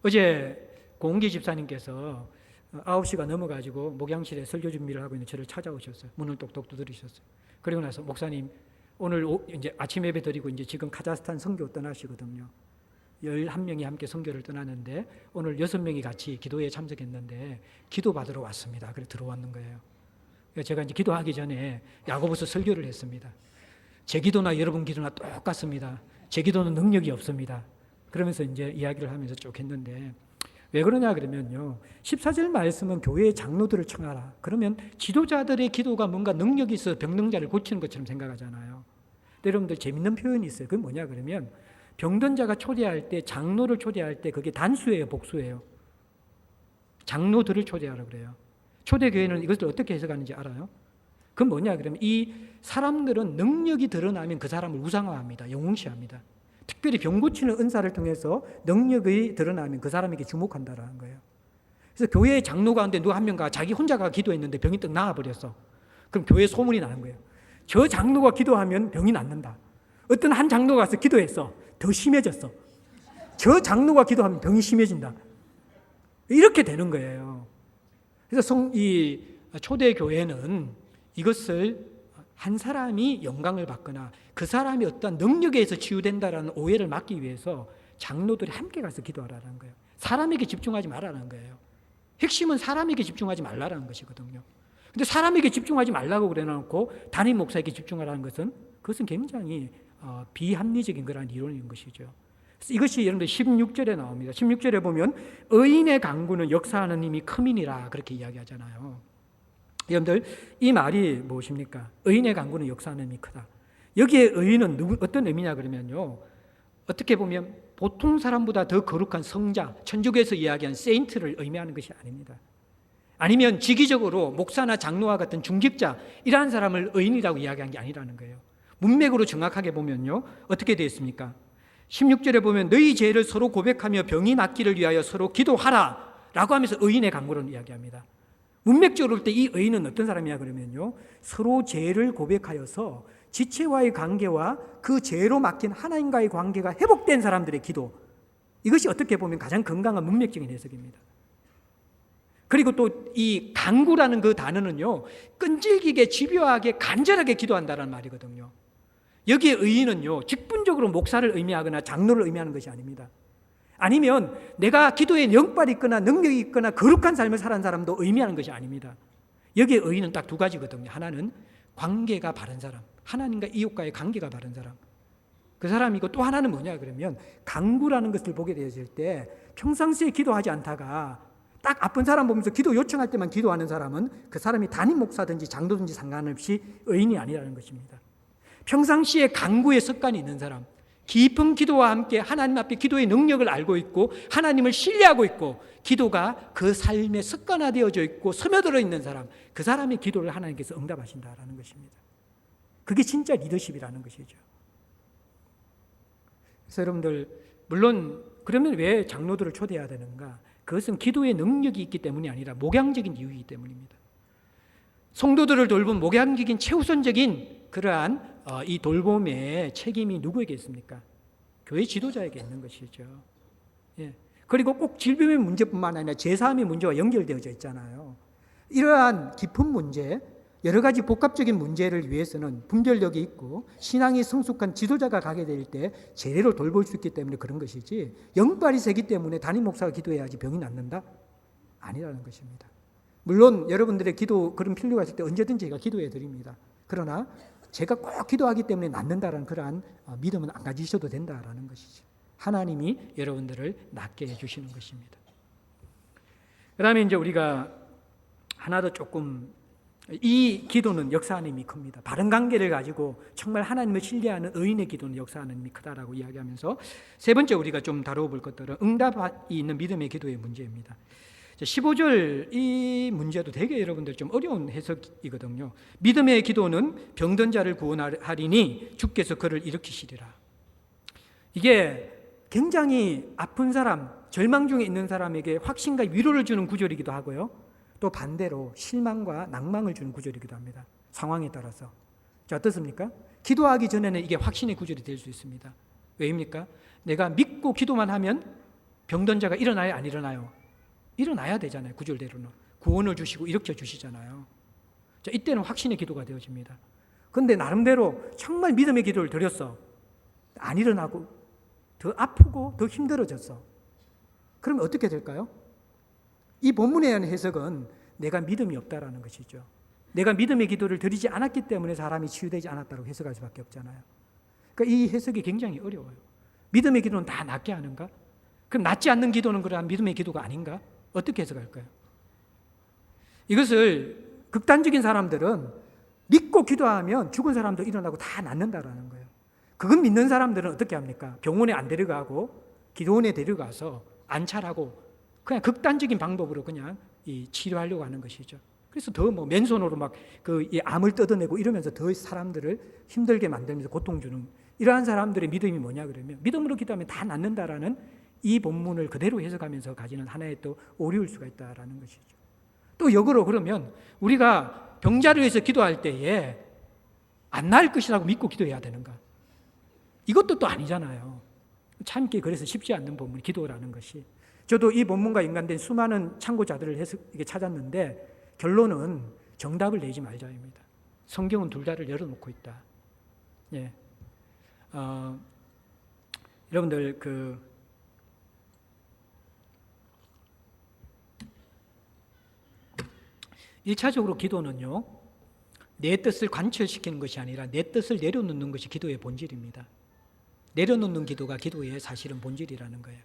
어제 공기 집사님께서 9시가 넘어가지고 목양실에 설교 준비를 하고 있는 저를 찾아오셨어요. 문을 똑똑 두드리셨어요. 그리고 나서 목사님 오늘 이제 아침 예배 드리고 이제 지금 카자흐스탄 선교 떠나시거든요. 11명이 함께 선교를 떠나는데 오늘 6명이 같이 기도에 참석했는데 기도 받으러 왔습니다. 그래서 들어왔는 거예요. 제가 이제 기도하기 전에 야고보서 설교를 했습니다. 제 기도나 여러분 기도나 똑같습니다. 제 기도는 능력이 없습니다. 그러면서 이제 이야기를 하면서 쭉 했는데 왜 그러냐 그러면요. 14절 말씀은 교회의 장로들을 청하라. 그러면 지도자들의 기도가 뭔가 능력이 있어서 병능자를 고치는 것처럼 생각하잖아요. 근데 여러분들 재밌는 표현이 있어요. 그게 뭐냐 그러면 병든 자가 초대할 때 장로를 초대할 때 그게 단수예요, 복수예요? 장로들을 초대하라고 그래요. 초대교회는 이것을 어떻게 해석하는지 알아요? 그건 뭐냐 그러면 이 사람들은 능력이 드러나면 그 사람을 우상화합니다. 영웅시합니다. 특별히 병 고치는 은사를 통해서 능력이 드러나면 그 사람에게 주목한다라는 거예요. 그래서 교회의 장로 가운데 누가 한 명가 자기 혼자가 기도했는데 병이 떡 나아버렸어. 그럼 교회에 소문이 나는 거예요. 저 장로가 기도하면 병이 낫는다. 어떤 한 장로가 가서 기도했어. 더 심해졌어. 저 장로가 기도하면 병이 심해진다. 이렇게 되는 거예요. 그래서 이 초대 교회는 이것을 한 사람이 영광을 받거나 그 사람이 어떤 능력에 의해서 치유된다라는 오해를 막기 위해서 장로들이 함께 가서 기도하라는 거예요. 사람에게 집중하지 말라는 거예요. 핵심은 사람에게 집중하지 말라라는 것이거든요. 근데 사람에게 집중하지 말라고 그래놓고 담임 목사에게 집중하라는 그것은 굉장히 비합리적인 그런 이론인 것이죠. 이것이 여러분들 16절에 나옵니다. 16절에 보면 의인의 강구는 역사하는 힘이 크민이라 그렇게 이야기하잖아요. 여러분들 이 말이 무엇입니까? 의인의 강구는 역사하는 힘이 크다. 여기에 의인은 어떤 의미냐 그러면요, 어떻게 보면 보통 사람보다 더 거룩한 성자, 천주교에서 이야기한 세인트를 의미하는 것이 아닙니다. 아니면 지기적으로 목사나 장로와 같은 중직자 이러한 사람을 의인이라고 이야기한 게 아니라는 거예요. 문맥으로 정확하게 보면요, 어떻게 되어 있습니까? 16절에 보면 너희 죄를 서로 고백하며 병이 낫기를 위하여 서로 기도하라 라고 하면서 의인의 강구를 이야기합니다. 문맥적으로 볼 때 이 의인은 어떤 사람이냐 그러면요, 서로 죄를 고백하여서 지체와의 관계와 그 죄로 막힌 하나님과의 관계가 회복된 사람들의 기도, 이것이 어떻게 보면 가장 건강한 문맥적인 해석입니다. 그리고 또 이 강구라는 그 단어는요, 끈질기게 집요하게 간절하게 기도한다는 말이거든요. 여기에 의인은요, 직분적으로 목사를 의미하거나 장로를 의미하는 것이 아닙니다. 아니면 내가 기도에 영빨이 있거나 능력이 있거나 거룩한 삶을 살아온 사람도 의미하는 것이 아닙니다. 여기에 의인은 딱 두 가지거든요. 하나는 관계가 바른 사람, 하나님과 이웃과의 관계가 바른 사람, 그 사람이고, 또 하나는 뭐냐 그러면 강구라는 것을 보게 되었을 때 평상시에 기도하지 않다가 딱 아픈 사람 보면서 기도 요청할 때만 기도하는 사람은 그 사람이 담임 목사든지 장로든지 상관없이 의인이 아니라는 것입니다. 평상시에 강구의 습관이 있는 사람, 깊은 기도와 함께 하나님 앞에 기도의 능력을 알고 있고 하나님을 신뢰하고 있고 기도가 그 삶에 습관화되어져 있고 스며들어 있는 사람, 그 사람의 기도를 하나님께서 응답하신다라는 것입니다. 그게 진짜 리더십이라는 것이죠. 그래서 여러분들, 물론 그러면 왜 장로들을 초대해야 되는가? 그것은 기도의 능력이 있기 때문이 아니라 목양적인 이유이기 때문입니다. 성도들을 돌본 목양적인 최우선적인 그러한 이 돌봄의 책임이 누구에게 있습니까? 교회 지도자에게 있는 것이죠. 예. 그리고 꼭 질병의 문제뿐만 아니라 제사함의 문제와 연결되어져 있잖아요. 이러한 깊은 문제, 여러 가지 복합적인 문제를 위해서는 분별력이 있고 신앙이 성숙한 지도자가 가게 될 때 제대로 돌볼 수 있기 때문에 그런 것이지, 영빨이 세기 때문에 담임 목사가 기도해야지 병이 낫는다? 아니라는 것입니다. 물론 여러분들의 기도 그런 필요가 있을 때 언제든지 제가 기도해 드립니다. 그러나 제가 꼭 기도하기 때문에 낫는다라는 그러한 믿음은 안 가지셔도 된다라는 것이죠. 하나님이 여러분들을 낫게 해주시는 것입니다. 그 다음에 이제 우리가 하나 더 조금, 이 기도는 역사하는 힘이 큽니다. 바른 관계를 가지고 정말 하나님을 신뢰하는 의인의 기도는 역사하는 힘이 크다라고 이야기하면서, 세 번째 우리가 좀 다뤄볼 것들은 응답이 있는 믿음의 기도의 문제입니다. 15절 이 문제도 되게 여러분들 좀 어려운 해석이거든요. 믿음의 기도는 병든 자를 구원하리니 주께서 그를 일으키시리라. 이게 굉장히 아픈 사람, 절망 중에 있는 사람에게 확신과 위로를 주는 구절이기도 하고요, 또 반대로 실망과 낭망을 주는 구절이기도 합니다. 상황에 따라서. 자, 어떻습니까? 기도하기 전에는 이게 확신의 구절이 될 수 있습니다. 왜입니까? 내가 믿고 기도만 하면 병든 자가 일어나요, 안 일어나요? 일어나야 되잖아요. 구절대로는 구원을 주시고 일으켜 주시잖아요. 자, 이때는 확신의 기도가 되어집니다. 그런데 나름대로 정말 믿음의 기도를 드렸어, 안 일어나고 더 아프고 더 힘들어졌어. 그러면 어떻게 될까요? 이 본문에 대한 해석은 내가 믿음이 없다라는 것이죠. 내가 믿음의 기도를 드리지 않았기 때문에 사람이 치유되지 않았다고 해석할 수밖에 없잖아요. 그러니까 이 해석이 굉장히 어려워요. 믿음의 기도는 다 낫게 하는가? 그럼 낫지 않는 기도는 그러한 믿음의 기도가 아닌가? 어떻게 해석할까요? 이것을 극단적인 사람들은 믿고 기도하면 죽은 사람도 일어나고 다 낫는다라는 거예요. 그건 믿는 사람들은 어떻게 합니까? 병원에 안 데려가고 기도원에 데려가서 안찰하고 그냥 극단적인 방법으로 그냥 치료하려고 하는 것이죠. 그래서 더 뭐 맨손으로 막 그 암을 뜯어내고 이러면서 더 사람들을 힘들게 만들면서 고통 주는, 이러한 사람들의 믿음이 뭐냐 그러면 믿음으로 기도하면 다 낫는다라는 이 본문을 그대로 해석하면서 가지는 하나의 또 오류일 수가 있다라는 것이죠. 또 역으로 그러면 우리가 병자를 위해서 기도할 때에 안 나을 것이라고 믿고 기도해야 되는가? 이것도 또 아니잖아요. 참기 그래서 쉽지 않는 본문, 기도라는 것이. 저도 이 본문과 연관된 수많은 참고자들을 찾았는데 결론은 정답을 내지 말자입니다. 성경은 둘 다를 열어놓고 있다. 예. 여러분들 1차적으로 기도는요, 내 뜻을 관철시키는 것이 아니라 내 뜻을 내려놓는 것이 기도의 본질입니다. 내려놓는 기도가 기도의 사실은 본질이라는 거예요.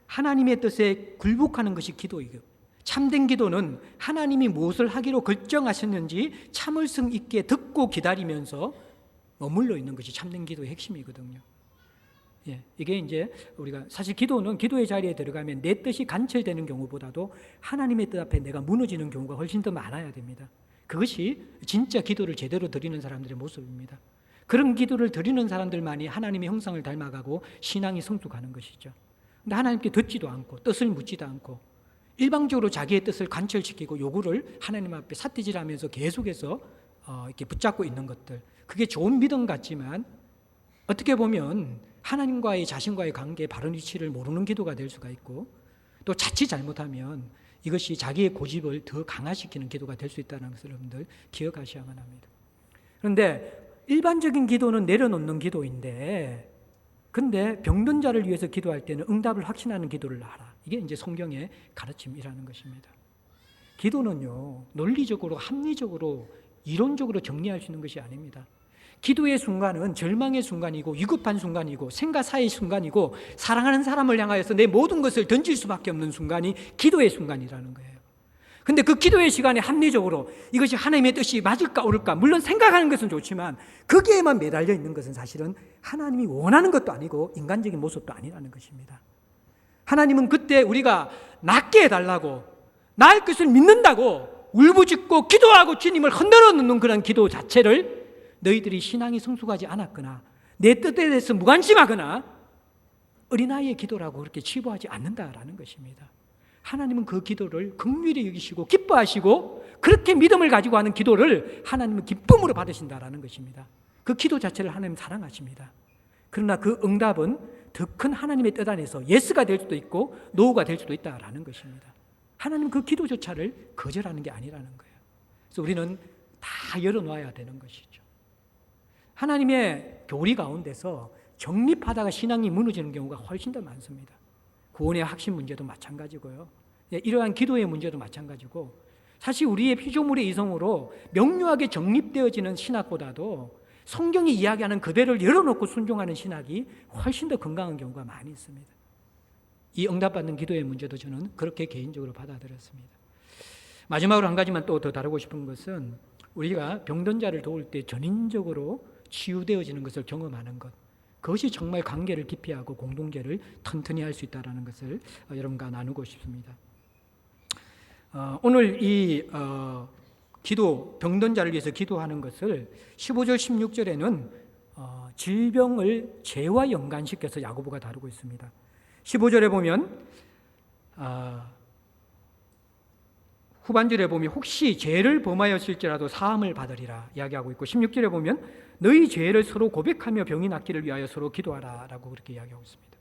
하나님의 뜻에 굴복하는 것이 기도이고, 참된 기도는 하나님이 무엇을 하기로 결정하셨는지 참을성 있게 듣고 기다리면서 머물러 있는 것이 참된 기도의 핵심이거든요. 이게 이제 우리가 사실 기도는 기도의 자리에 들어가면 내 뜻이 관철되는 경우보다도 하나님의 뜻 앞에 내가 무너지는 경우가 훨씬 더 많아야 됩니다. 그것이 진짜 기도를 제대로 드리는 사람들의 모습입니다. 그런 기도를 드리는 사람들만이 하나님의 형상을 닮아가고 신앙이 성숙하는 것이죠. 근데 하나님께 듣지도 않고 뜻을 묻지도 않고 일방적으로 자기의 뜻을 관철시키고 요구를 하나님 앞에 삿대질하면서 계속해서 이렇게 붙잡고 있는 것들, 그게 좋은 믿음 같지만 어떻게 보면 하나님과의 자신과의 관계의 바른 위치를 모르는 기도가 될 수가 있고, 또 자칫 잘못하면 이것이 자기의 고집을 더 강화시키는 기도가 될 수 있다는 것을 여러분들 기억하셔야만 합니다. 그런데 일반적인 기도는 내려놓는 기도인데, 근데 병든 자를 위해서 기도할 때는 응답을 확신하는 기도를 하라. 이게 이제 성경의 가르침이라는 것입니다. 기도는요, 논리적으로, 합리적으로, 이론적으로 정리할 수 있는 것이 아닙니다. 기도의 순간은 절망의 순간이고 위급한 순간이고 생가사의 순간이고 사랑하는 사람을 향하여서 내 모든 것을 던질 수밖에 없는 순간이 기도의 순간이라는 거예요. 근데 그 기도의 시간에 합리적으로 이것이 하나님의 뜻이 맞을까 옳을까, 물론 생각하는 것은 좋지만 거기에만 매달려 있는 것은 사실은 하나님이 원하는 것도 아니고 인간적인 모습도 아니라는 것입니다. 하나님은 그때 우리가 낫게 해달라고, 나을 것을 믿는다고 울부짖고 기도하고 주님을 흔들어 놓는 그런 기도 자체를 너희들이 신앙이 성숙하지 않았거나 내 뜻에 대해서 무관심하거나 어린아이의 기도라고 그렇게 치부하지 않는다라는 것입니다. 하나님은 그 기도를 긍휼히 여기시고 기뻐하시고 그렇게 믿음을 가지고 하는 기도를 하나님은 기쁨으로 받으신다라는 것입니다. 그 기도 자체를 하나님 사랑하십니다. 그러나 그 응답은 더 큰 하나님의 뜻 안에서 예스가 될 수도 있고 노우가 될 수도 있다라는 것입니다. 하나님은 그 기도조차를 거절하는 게 아니라는 거예요. 그래서 우리는 다 열어놔야 되는 것이죠. 하나님의 교리 가운데서 정립하다가 신앙이 무너지는 경우가 훨씬 더 많습니다. 구원의 확신 문제도 마찬가지고요. 이러한 기도의 문제도 마찬가지고, 사실 우리의 피조물의 이성으로 명료하게 정립되어지는 신학보다도 성경이 이야기하는 그대로를 열어놓고 순종하는 신학이 훨씬 더 건강한 경우가 많이 있습니다. 이 응답받는 기도의 문제도 저는 그렇게 개인적으로 받아들였습니다. 마지막으로 한 가지만 또 더 다루고 싶은 것은 우리가 병든 자를 도울 때 전인적으로 치유되어지는 것을 경험하는 것, 그것이 정말 관계를 깊이 하고 공동체를 튼튼히 할 수 있다는 것을 여러분과 나누고 싶습니다. 오늘 이 기도, 병든 자를 위해서 기도하는 것을 15절 16절에는 질병을 죄와 연관시켜서 야고보가 다루고 있습니다. 15절에 보면 후반절에 보면 혹시 죄를 범하였을지라도 사함을 받으리라 이야기하고 있고, 16절에 보면 너희 죄를 서로 고백하며 병이 낫기를 위하여 서로 기도하라 라고 그렇게 이야기하고 있습니다.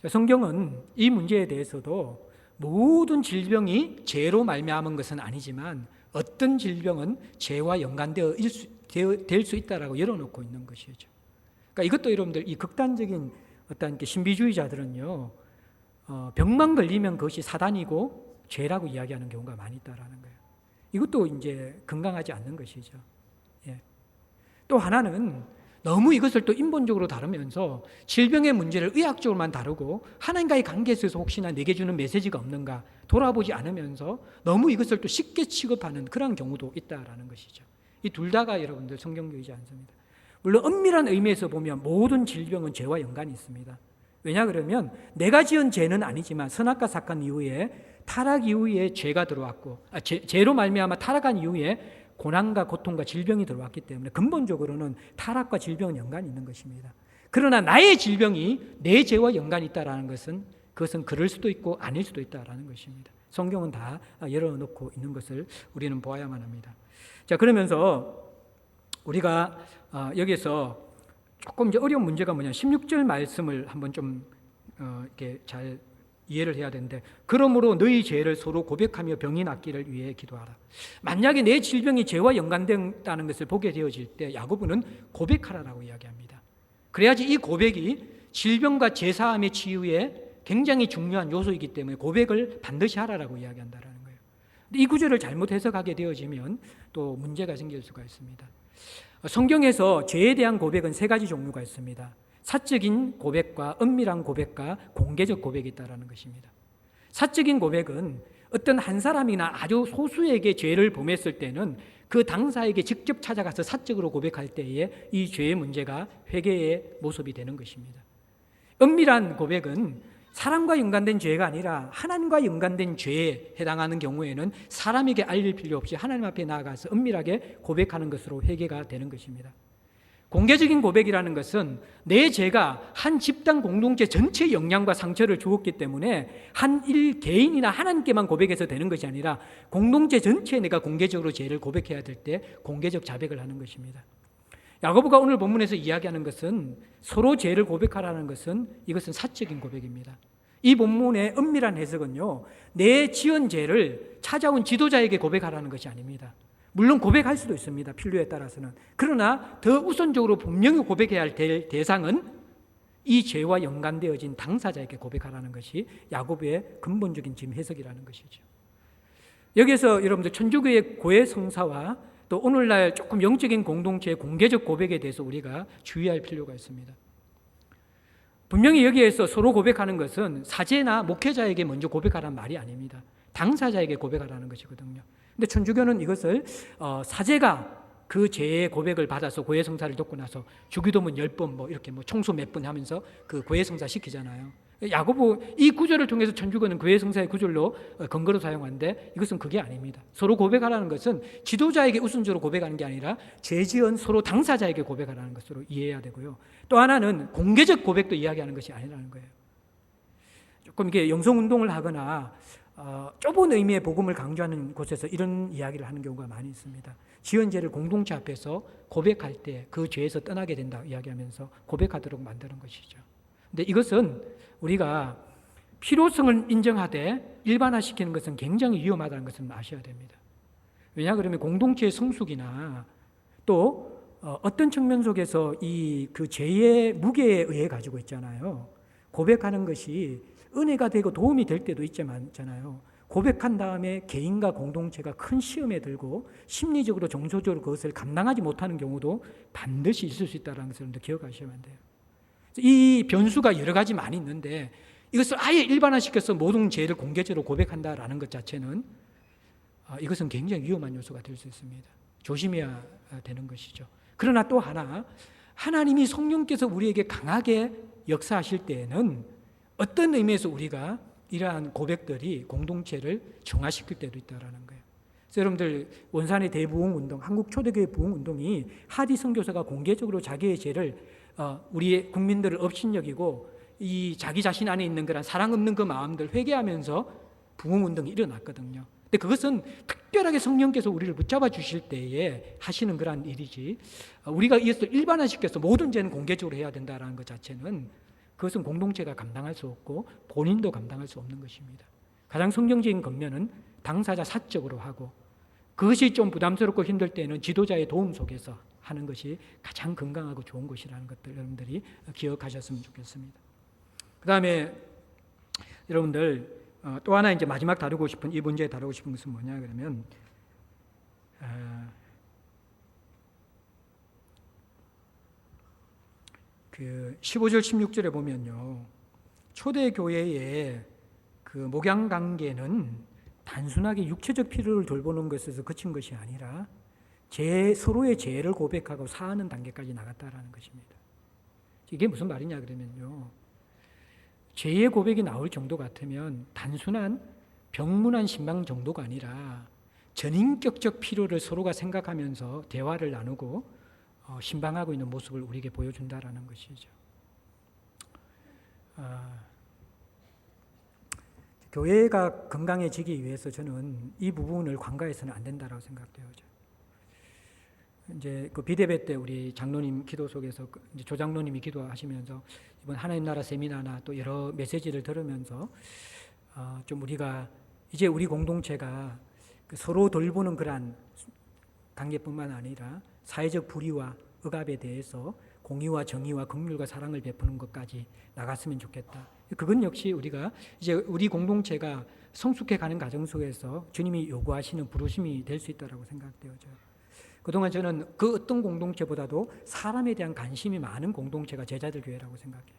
성경은 이 문제에 대해서도 모든 질병이 죄로 말미암은 것은 아니지만 어떤 질병은 죄와 연관되어 될 수 있다라고 열어놓고 있는 것이죠. 그러니까 이것도 여러분들, 이 극단적인 어떤 신비주의자들은요, 병만 걸리면 그것이 사단이고 죄라고 이야기하는 경우가 많이 있다라는 거예요. 이것도 이제 건강하지 않는 것이죠. 또 하나는 너무 이것을 또 인본적으로 다루면서 질병의 문제를 의학적으로만 다루고 하나님과의 관계에 있어서 혹시나 내게 주는 메시지가 없는가 돌아보지 않으면서 너무 이것을 또 쉽게 취급하는 그런 경우도 있다라는 것이죠. 이 둘 다가 여러분들 성경적이지 않습니다. 물론 엄밀한 의미에서 보면 모든 질병은 죄와 연관이 있습니다. 왜냐 그러면 내가 지은 죄는 아니지만 선악과 사건 이후에 타락 이후에 죄가 들어왔고 죄로 말미암아 타락한 이후에 고난과 고통과 질병이 들어왔기 때문에 근본적으로는 타락과 질병은 연관이 있는 것입니다. 그러나 나의 질병이 내 죄와 연관이 있다는 것은 그것은 그럴 수도 있고 아닐 수도 있다는 것입니다. 성경은 다 열어놓고 있는 것을 우리는 보아야만 합니다. 자, 그러면서 우리가 여기서 조금 이제 어려운 문제가 뭐냐, 16절 말씀을 한번 좀 이렇게 잘 이해를 해야 되는데, 그러므로 너희 죄를 서로 고백하며 병이 낫기를 위해 기도하라. 만약에 내 질병이 죄와 연관된다는 것을 보게 되어질 때 야고보는 고백하라라고 이야기합니다. 그래야지 이 고백이 질병과 죄사함의 치유에 굉장히 중요한 요소이기 때문에 고백을 반드시 하라라고 이야기한다는 거예요. 이 구절을 잘못 해석하게 되어지면 또 문제가 생길 수가 있습니다. 성경에서 죄에 대한 고백은 세 가지 종류가 있습니다. 사적인 고백과 은밀한 고백과 공개적 고백이 있다는 것입니다. 사적인 고백은 어떤 한 사람이나 아주 소수에게 죄를 범했을 때는 그 당사에게 직접 찾아가서 사적으로 고백할 때에 이 죄의 문제가 회개의 모습이 되는 것입니다. 은밀한 고백은 사람과 연관된 죄가 아니라 하나님과 연관된 죄에 해당하는 경우에는 사람에게 알릴 필요 없이 하나님 앞에 나아가서 은밀하게 고백하는 것으로 회개가 되는 것입니다. 공개적인 고백이라는 것은 내 죄가 한 집단 공동체 전체의 영향과 상처를 주었기 때문에 한 개인이나 하나님께만 고백해서 되는 것이 아니라 공동체 전체에 내가 공개적으로 죄를 고백해야 될 때 공개적 자백을 하는 것입니다. 야고보가 오늘 본문에서 이야기하는 것은 서로 죄를 고백하라는 것은 이것은 사적인 고백입니다. 이 본문의 은밀한 해석은요, 내 지은 죄를 찾아온 지도자에게 고백하라는 것이 아닙니다. 물론 고백할 수도 있습니다. 필요에 따라서는. 그러나 더 우선적으로 분명히 고백해야 할 대상은 이 죄와 연관되어진 당사자에게 고백하라는 것이 야고보의 근본적인 지금 해석이라는 것이죠. 여기서 여러분들 천주교의 고해 성사와 또 오늘날 조금 영적인 공동체의 공개적 고백에 대해서 우리가 주의할 필요가 있습니다. 분명히 여기에서 서로 고백하는 것은 사제나 목회자에게 먼저 고백하라는 말이 아닙니다. 당사자에게 고백하라는 것이거든요. 근데 천주교는 이것을 사제가 그 죄의 고백을 받아서 고해성사를 돕고 나서 주기도문 10번 이렇게 청소 몇 번 하면서 그 고해성사 시키잖아요. 야고보 이 구절을 통해서 천주교는 고해성사의 구절로 근거로 사용하는데 이것은 그게 아닙니다. 서로 고백하라는 것은 지도자에게 우선적으로 고백하는 게 아니라 죄 지은 서로 당사자에게 고백하라는 것으로 이해해야 되고요. 또 하나는 공개적 고백도 이야기하는 것이 아니라는 거예요. 조금 이게 영성운동을 하거나 좁은 의미의 복음을 강조하는 곳에서 이런 이야기를 하는 경우가 많이 있습니다. 지은 죄를 공동체 앞에서 고백할 때 그 죄에서 떠나게 된다 이야기하면서 고백하도록 만드는 것이죠. 근데 이것은 우리가 필요성을 인정하되 일반화시키는 것은 굉장히 위험하다는 것을 아셔야 됩니다. 왜냐 그러면 공동체의 성숙이나 또 어떤 측면 속에서 이 그 죄의 무게에 의해 가지고 있잖아요. 고백하는 것이 은혜가 되고 도움이 될 때도 있잖아요. 고백한 다음에 개인과 공동체가 큰 시험에 들고 심리적으로 정서적으로 그것을 감당하지 못하는 경우도 반드시 있을 수 있다는 것을 기억하셔야 돼요. 이 변수가 여러 가지 많이 있는데 이것을 아예 일반화시켜서 모든 죄를 공개적으로 고백한다라는 것 자체는 이것은 굉장히 위험한 요소가 될 수 있습니다. 조심해야 되는 것이죠. 그러나 또 하나, 하나님이 성령께서 우리에게 강하게 역사하실 때에는 어떤 의미에서 우리가 이러한 고백들이 공동체를 정화시킬 때도 있다는 거예요. 그래서 여러분들 원산의 대부흥운동, 한국 초대교회 부흥운동이 하디 선교사가 공개적으로 자기의 죄를 우리의 국민들을 업신여기고 이 자기 자신 안에 있는 그런 사랑 없는 그 마음들 회개하면서 부흥운동이 일어났거든요. 근데 그것은 특별하게 성령께서 우리를 붙잡아 주실 때에 하시는 그런 일이지 우리가 이것을 일반화시켜서 모든 죄는 공개적으로 해야 된다는 것 자체는 그것은 공동체가 감당할 수 없고 본인도 감당할 수 없는 것입니다. 가장 성경적인 권면은 당사자 사적으로 하고 그것이 좀 부담스럽고 힘들 때는 지도자의 도움 속에서 하는 것이 가장 건강하고 좋은 것이라는 것들 여러분들이 기억하셨으면 좋겠습니다. 그 다음에 여러분들 또 하나 이제 마지막 다루고 싶은 이 문제에 다루고 싶은 것은 뭐냐 그러면 그 15절 16절에 보면요 초대교회의 그 목양 관계는 단순하게 육체적 필요를 돌보는 것에서 그친 것이 아니라 서로의 죄를 고백하고 사하는 단계까지 나갔다라는 것입니다. 이게 무슨 말이냐 그러면요 죄의 고백이 나올 정도 같으면 단순한 병문안 신방 정도가 아니라 전인격적 필요를 서로가 생각하면서 대화를 나누고 신방하고 있는 모습을 우리에게 보여준다라는 것이죠. 교회가 건강해지기 위해서 저는 이 부분을 관가해서는 안 된다라고 생각돼요. 이제 그 비대배 때 우리 장로님 기도 속에서 이제 조장로님이 기도하시면서 이번 하나님 나라 세미나나 또 여러 메시지를 들으면서 좀 우리가 이제 우리 공동체가 서로 돌보는 그러한 관계뿐만 아니라 사회적 불의와 억압에 대해서 공의와 정의와 긍휼과 사랑을 베푸는 것까지 나갔으면 좋겠다. 그건 역시 우리가 이제 우리 공동체가 성숙해 가는 과정 속에서 주님이 요구하시는 부르심이 될 수 있다고 생각되어져요. 그동안 저는 그 어떤 공동체보다도 사람에 대한 관심이 많은 공동체가 제자들 교회라고 생각해요.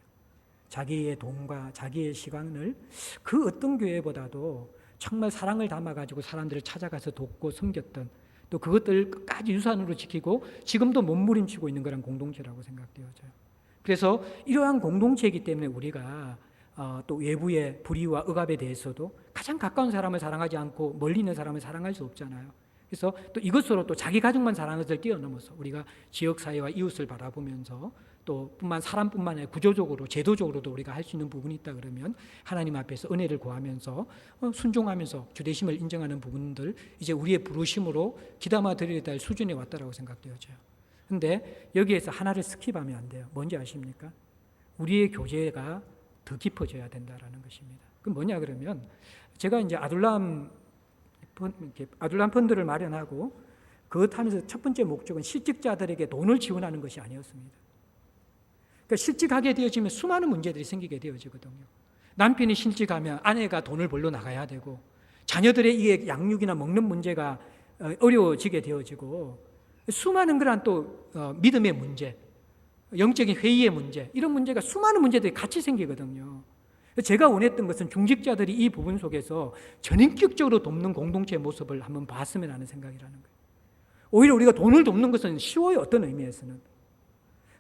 자기의 돈과 자기의 시간을 그 어떤 교회보다도 정말 사랑을 담아가지고 사람들을 찾아가서 돕고 섬겼던, 또 그것들을 끝까지 유산으로 지키고 지금도 몸부림치고 있는 그런 공동체라고 생각되어져요. 그래서 이러한 공동체이기 때문에 우리가 또 외부의 불의와 억압에 대해서도 가장 가까운 사람을 사랑하지 않고 멀리 있는 사람을 사랑할 수 없잖아요. 그래서 또 이것으로 또 자기 가족만 사랑하는 것을 뛰어넘어서 우리가 지역사회와 이웃을 바라보면서 또 사람뿐만 아니라 구조적으로 제도적으로도 우리가 할 수 있는 부분이 있다 그러면 하나님 앞에서 은혜를 구하면서 순종하면서 주대심을 인정하는 부분들, 이제 우리의 부르심으로 기담아 드려야 될 수준에 왔다라고 생각되어져요. 그런데 여기에서 하나를 스킵하면 안 돼요. 뭔지 아십니까? 우리의 교제가 더 깊어져야 된다라는 것입니다. 그럼 뭐냐 그러면 제가 이제 아둘람 펀드를 마련하고 그것 하면서 첫 번째 목적은 실직자들에게 돈을 지원하는 것이 아니었습니다. 그러니까 실직하게 되어지면 수많은 문제들이 생기게 되어지거든요. 남편이 실직하면 아내가 돈을 벌러 나가야 되고, 자녀들의 이게 양육이나 먹는 문제가 어려워지게 되어지고, 수많은 그런 또 믿음의 문제, 영적인 회의의 문제, 이런 문제가 수많은 문제들이 같이 생기거든요. 제가 원했던 것은 중직자들이 이 부분 속에서 전인격적으로 돕는 공동체의 모습을 한번 봤으면 하는 생각이라는 거예요. 오히려 우리가 돈을 돕는 것은 쉬워요, 어떤 의미에서는.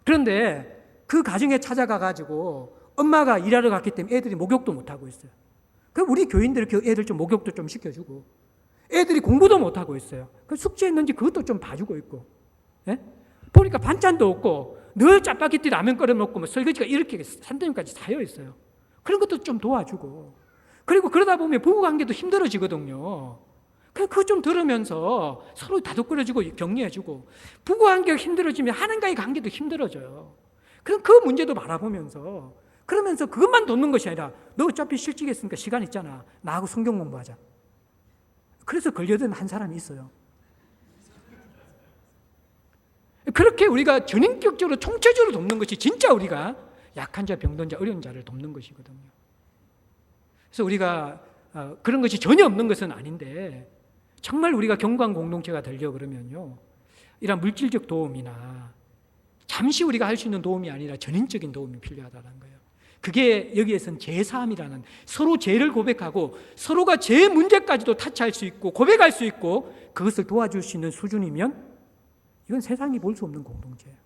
그런데 그 가정에 찾아가가지고 엄마가 일하러 갔기 때문에 애들이 목욕도 못하고 있어요. 그럼 우리 교인들 그 애들 좀 목욕도 좀 시켜주고, 애들이 공부도 못하고 있어요. 그 숙제했는지 그것도 좀 봐주고 있고, 예? 보니까 반찬도 없고 늘 짜파게티 라면 끓여 먹고 뭐 설거지가 이렇게 산더미까지 쌓여 있어요. 그런 것도 좀 도와주고, 그리고 그러다 보면 부부관계도 힘들어지거든요. 그거 좀 들으면서 서로 다독거려주고 격려해주고, 부부관계가 힘들어지면 하나님과의 관계도 힘들어져요. 그럼 그 문제도 바라보면서, 그러면서 그것만 돕는 것이 아니라 너 어차피 실직했으니까 시간 있잖아, 나하고 성경 공부하자. 그래서 걸려든 한 사람이 있어요. 그렇게 우리가 전인격적으로 총체적으로 돕는 것이 진짜 우리가 약한 자, 병든 자, 어려운 자를 돕는 것이거든요. 그래서 우리가 그런 것이 전혀 없는 것은 아닌데, 정말 우리가 경관 공동체가 되려고 그러면요, 이런 물질적 도움이나 잠시 우리가 할 수 있는 도움이 아니라 전인적인 도움이 필요하다는 거예요. 그게 여기에서는 제사함이라는, 서로 죄를 고백하고 서로가 죄 문제까지도 타치할 수 있고 고백할 수 있고 그것을 도와줄 수 있는 수준이면 이건 세상이 볼 수 없는 공동체예요.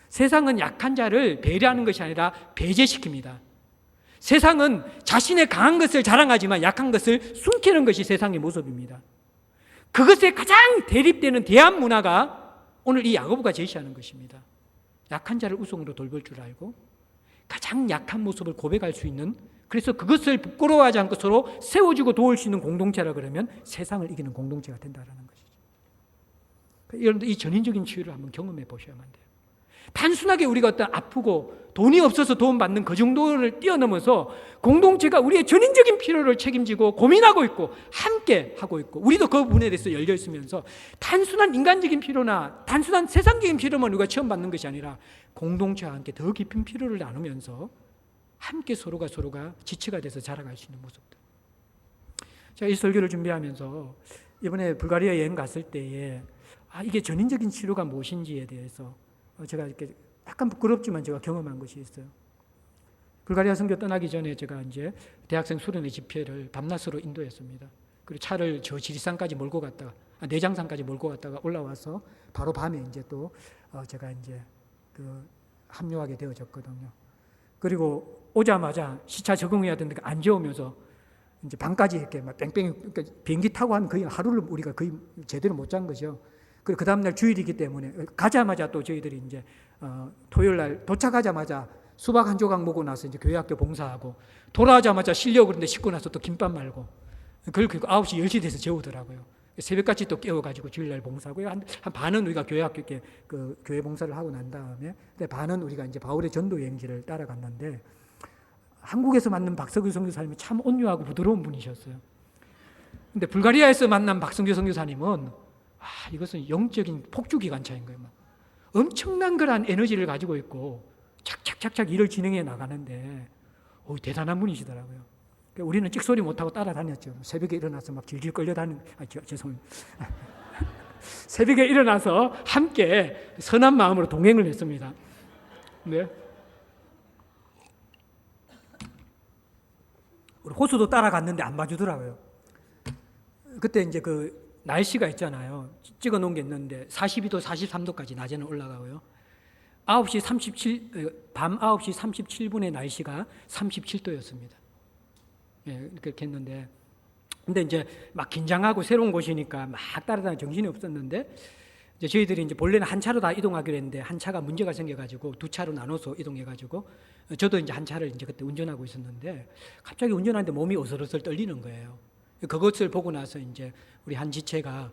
세상은 약한 자를 배려하는 것이 아니라 배제시킵니다. 세상은 자신의 강한 것을 자랑하지만 약한 것을 숨기는 것이 세상의 모습입니다. 그것에 가장 대립되는 대한 문화가 오늘 이 야고보가 제시하는 것입니다. 약한 자를 우성으로 돌볼 줄 알고 가장 약한 모습을 고백할 수 있는, 그래서 그것을 부끄러워하지 않고 서로 세워주고 도울 수 있는 공동체라 그러면 세상을 이기는 공동체가 된다는 것이죠. 여러분들 이 전인적인 치유를 한번 경험해 보셔야만 돼요. 단순하게 우리가 어떤 아프고 돈이 없어서 도움받는 그 정도를 뛰어넘어서 공동체가 우리의 전인적인 필요를 책임지고 고민하고 있고 함께 하고 있고, 우리도 그 부분에 대해서 열려 있으면서 단순한 인간적인 필요나 단순한 세상적인 필요만 우리가 체험받는 것이 아니라 공동체와 함께 더 깊은 필요를 나누면서 함께 서로가 지체가 돼서 자라갈 수 있는 모습들. 제가 이 설교를 준비하면서 이번에 불가리아 여행 갔을 때에 이게 전인적인 치료가 무엇인지에 대해서 제가 이렇게 약간 부끄럽지만 제가 경험한 것이 있어요. 불가리아 선교 떠나기 전에 제가 이제 대학생 수련회 집회를 밤낮으로 인도했습니다. 그리고 차를 저 지리산까지 몰고 갔다가 내장산까지 몰고 갔다가 올라와서 바로 밤에 이제 또 제가 이제 합류하게 되어졌거든요. 그리고 오자마자 시차 적응해야 되는데 안 좋으면서 이제 밤까지 이렇게 막 뺑뺑이, 그러니까 비행기 타고 한 거의 하루를 우리가 거의 제대로 못 잔 거죠. 그리고 그 다음날 주일이기 때문에 가자마자 또 저희들이 이제 토요일날 도착하자마자 수박 한 조각 먹고 나서 이제 교회학교 봉사하고, 돌아오자마자 쉬려고 그러는데 씻고 나서 또 김밥 말고, 그걸 9시 10시 돼서 재우더라고요. 새벽까지 또 깨워가지고 주일날 봉사하고, 한 반은 우리가 교회학교 교회 봉사를 하고 난 다음에, 근데 반은 우리가 이제 바울의 전도 여행지를 따라갔는데, 한국에서 만난 박성규 선교사님이 참 온유하고 부드러운 분이셨어요. 근데 불가리아에서 만난 박성규 선교사님은 이것은 영적인 폭주기관차인 거예요. 엄청난 그런 에너지를 가지고 있고 착착착착 일을 진행해 나가는데 대단한 분이시더라고요. 우리는 찍소리 못하고 따라다녔죠. 새벽에 일어나서 막 질질 끌려다니는, 죄송합니다. 새벽에 일어나서 함께 선한 마음으로 동행을 했습니다. 네. 우리 호수도 따라갔는데 안 봐주더라고요. 그때 이제 그 날씨가 있잖아요. 찍어 놓은 게 있는데 42도, 43도까지 낮에는 올라가고요. 밤 9시 37분의 날씨가 37도였습니다. 예, 그렇게 했는데, 근데 이제 막 긴장하고 새로운 곳이니까 막 따라다니는 정신이 없었는데, 이제 저희들이 이제 본래는 한 차로 다 이동하기로 했는데 한 차가 문제가 생겨가지고 두 차로 나눠서 이동해가지고 저도 이제 한 차를 이제 그때 운전하고 있었는데 갑자기 운전하는데 몸이 어슬어슬 떨리는 거예요. 그것을 보고 나서 이제 우리 한 지체가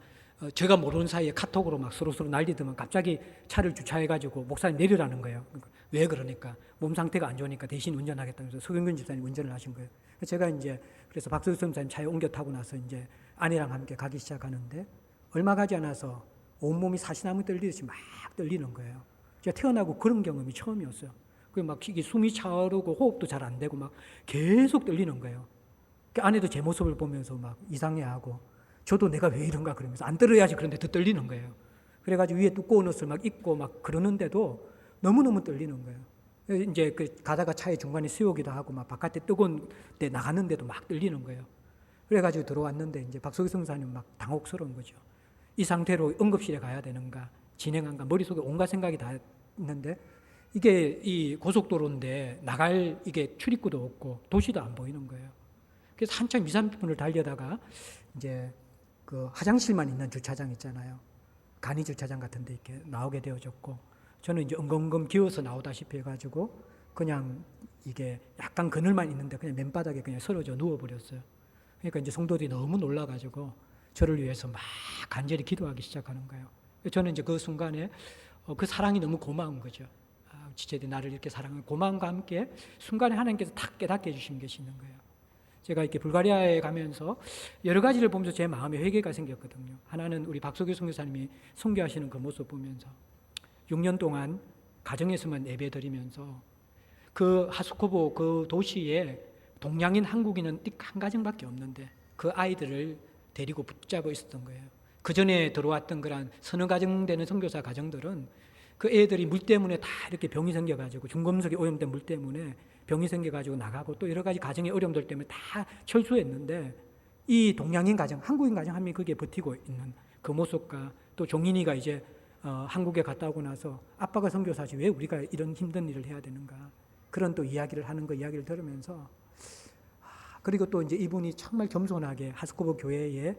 제가 모르는 사이에 카톡으로 막 서로 난리더만 갑자기 차를 주차해가지고 목사님 내리라는 거예요. 왜 그러니까 몸 상태가 안 좋으니까 대신 운전하겠다면서 서경근 집사님 운전을 하신 거예요. 제가 이제 그래서 박석수 선생님 차에 옮겨 타고 나서 이제 아내랑 함께 가기 시작하는데 얼마 가지 않아서 온몸이 사시나무 떨리듯이 막 떨리는 거예요. 제가 태어나고 그런 경험이 처음이었어요. 막 이게 숨이 차오르고 호흡도 잘 안 되고 막 계속 떨리는 거예요. 아내도 제 모습을 보면서 막 이상해하고 저도 내가 왜 이런가 그러면서 안 떨어야지 그런데 더 떨리는 거예요. 그래가지고 위에 두꺼운 옷을 막 입고 막 그러는데도 너무너무 떨리는 거예요. 이제 그 가다가 차에 중간에 세우기도 하고 막 바깥에 뜨거운 데 나갔는데도 막 떨리는 거예요. 그래가지고 들어왔는데 이제 박석희 성사님 막 당혹스러운 거죠. 이 상태로 응급실에 가야 되는가 진행한가 머릿속에 온갖 생각이 다 있는데 이게 이 고속도로인데 나갈 이게 출입구도 없고 도시도 안 보이는 거예요. 그래서 한참 2-30분을 달려다가 이제 그 화장실만 있는 주차장 있잖아요. 간이 주차장 같은 데 이렇게 나오게 되어졌고 저는 이제 엉금엉금 기어서 나오다시피 해가지고 그냥 이게 약간 그늘만 있는데 그냥 맨바닥에 그냥 쓰러져 누워버렸어요. 그러니까 이제 성도들이 너무 놀라가지고 저를 위해서 막 간절히 기도하기 시작하는 거예요. 저는 이제 그 순간에 그 사랑이 너무 고마운 거죠. 지체들이 나를 이렇게 사랑하는 고마움과 함께 순간에 하나님께서 탁 깨닫게 해주신 것이 있는 거예요. 제가 이렇게 불가리아에 가면서 여러 가지를 보면서 제 마음에 회개가 생겼거든요. 하나는 우리 박석규 선교사님이 선교하시는 그 모습 보면서 6년 동안 가정에서만 예배드리면서 그 하스코보 그 도시에 동양인 한국인은 딱 한 가정밖에 없는데 그 아이들을 데리고 붙잡고 있었던 거예요. 그 전에 들어왔던 그런 서너 가정 되는 선교사 가정들은 그 애들이 물 때문에 다 이렇게 병이 생겨가지고 중금속이 오염된 물 때문에 병이 생겨가지고 나가고 또 여러 가지 가정의 어려움들 때문에 다 철수했는데 이 동양인 가정, 한국인 가정 한 명이 거기에 버티고 있는 그 모습과 또 종인이가 이제 한국에 갔다 오고 나서 아빠가 선교사지 왜 우리가 이런 힘든 일을 해야 되는가 그런 또 이야기를 하는 거 이야기를 들으면서 그리고 또 이제 이분이 정말 겸손하게 하스코보 교회에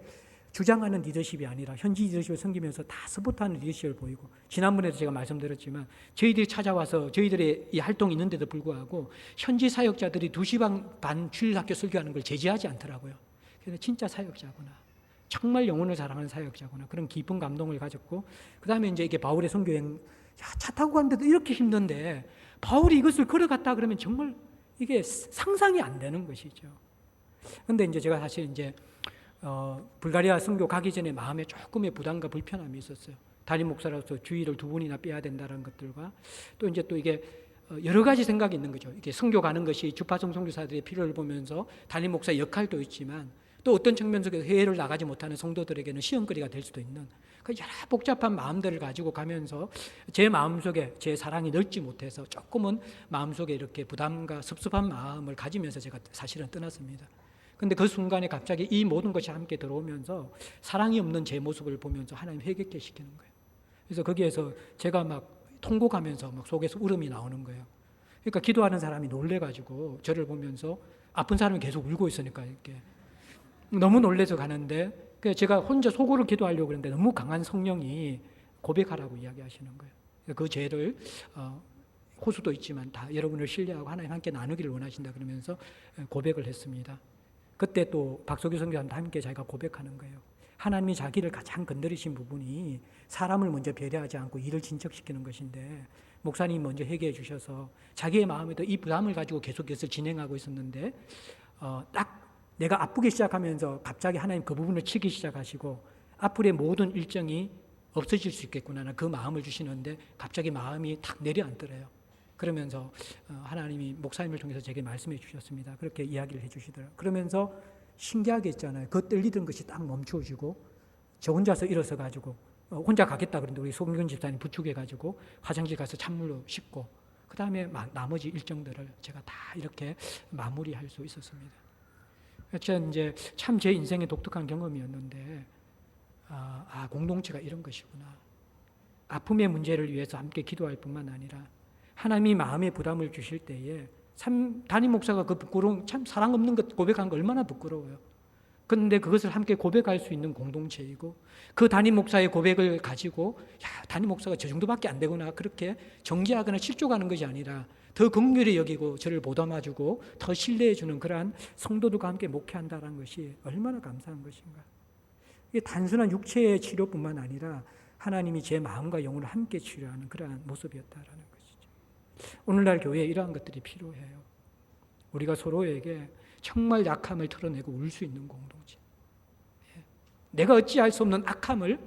주장하는 리더십이 아니라 현지 리더십을 섬기면서 다 서포트하는 리더십을 보이고 지난번에도 제가 말씀드렸지만 저희들이 찾아와서 저희들의 이 활동이 있는데도 불구하고 현지 사역자들이 2시 반 주일학교 설교하는 걸 제지하지 않더라고요. 그래서 진짜 사역자구나. 정말 영혼을 사랑하는 사역자구나. 그런 깊은 감동을 가졌고 그 다음에 이제 이게 바울의 선교행 차 타고 가는데도 이렇게 힘든데 바울이 이것을 걸어갔다 그러면 정말 이게 상상이 안 되는 것이죠. 그런데 이제 제가 사실 이제 불가리아 선교 가기 전에 마음에 조금의 부담과 불편함이 있었어요. 담임 목사로서 주의를 2번이나 빼야 된다는 것들과 또 이제 또 이게 여러 가지 생각이 있는 거죠. 이게 선교 가는 것이 주파성 선교사들의 필요를 보면서 담임 목사의 역할도 있지만 또 어떤 측면에서 해외를 나가지 못하는 성도들에게는 시험거리가 될 수도 있는 그 여러 복잡한 마음들을 가지고 가면서 제 마음속에 제 사랑이 넓지 못해서 조금은 마음속에 이렇게 부담과 섭섭한 마음을 가지면서 제가 사실은 떠났습니다. 근데 그 순간에 갑자기 이 모든 것이 함께 들어오면서 사랑이 없는 제 모습을 보면서 하나님 회개케 시키는 거예요. 그래서 거기에서 제가 막 통곡하면서 막 속에서 울음이 나오는 거예요. 그러니까 기도하는 사람이 놀래가지고 저를 보면서 아픈 사람이 계속 울고 있으니까 이렇게 너무 놀래서 가는데 제가 혼자 속으로 기도하려고 그랬는데 너무 강한 성령이 고백하라고 이야기하시는 거예요. 그 죄를 호수도 있지만 다 여러분을 신뢰하고 하나님 함께 나누기를 원하신다 그러면서 고백을 했습니다. 그때 또 박석규 선교사님과 함께 자기가 고백하는 거예요. 하나님이 자기를 가장 건드리신 부분이 사람을 먼저 배려하지 않고 일을 진척시키는 것인데 목사님이 먼저 회개해 주셔서 자기의 마음에도 이 부담을 가지고 계속 이것을 진행하고 있었는데 딱 내가 아프기 시작하면서 갑자기 하나님 그 부분을 치기 시작하시고 앞으로의 모든 일정이 없어질 수 있겠구나 그 마음을 주시는데 갑자기 마음이 탁 내려앉더래요. 그러면서 하나님이 목사님을 통해서 제게 말씀해 주셨습니다. 그렇게 이야기를 해 주시더라고요. 그러면서 신기하게 했잖아요. 그 떨리던 것이 딱 멈춰지고 저 혼자서 일어서 가지고 혼자 가겠다 그런데 우리 송윤 집사님 부축해 가지고 화장실 가서 찬물로 씻고 그 다음에 나머지 일정들을 제가 다 이렇게 마무리할 수 있었습니다. 저는 이제 참 제 인생의 독특한 경험이었는데 공동체가 이런 것이구나. 아픔의 문제를 위해서 함께 기도할 뿐만 아니라 하나님이 마음에 부담을 주실 때에 참 담임 목사가 그 부끄러움 참 사랑 없는 것 고백한 거 얼마나 부끄러워요. 그런데 그것을 함께 고백할 수 있는 공동체이고 그 담임 목사의 고백을 가지고 담임 목사가 저 정도밖에 안 되구나 그렇게 정죄하거나 실족하는 것이 아니라 더 긍휼히 여기고 저를 보담아주고 더 신뢰해주는 그러한 성도들과 함께 목회한다는 것이 얼마나 감사한 것인가. 이게 단순한 육체의 치료뿐만 아니라 하나님이 제 마음과 영혼을 함께 치료하는 그러한 모습이었다라는 것이죠. 오늘날 교회에 이러한 것들이 필요해요. 우리가 서로에게 정말 약함을 털어내고 울 수 있는 공동체. 내가 어찌할 수 없는 악함을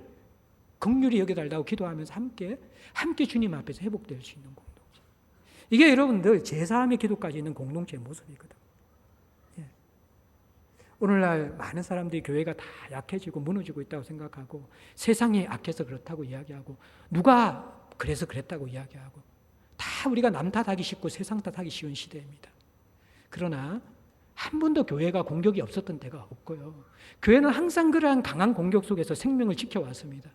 긍휼히 여겨달라고 기도하면서 함께 주님 앞에서 회복될 수 있는 공동체. 이게 여러분들 제3의 기도까지 있는 공동체의 모습이거든. 오늘날 많은 사람들이 교회가 다 약해지고 무너지고 있다고 생각하고 세상이 악해서 그렇다고 이야기하고 누가 그래서 그랬다고 이야기하고 다 우리가 남 탓하기 쉽고 세상 탓하기 쉬운 시대입니다. 그러나 한 번도 교회가 공격이 없었던 때가 없고요. 교회는 항상 그러한 강한 공격 속에서 생명을 지켜왔습니다.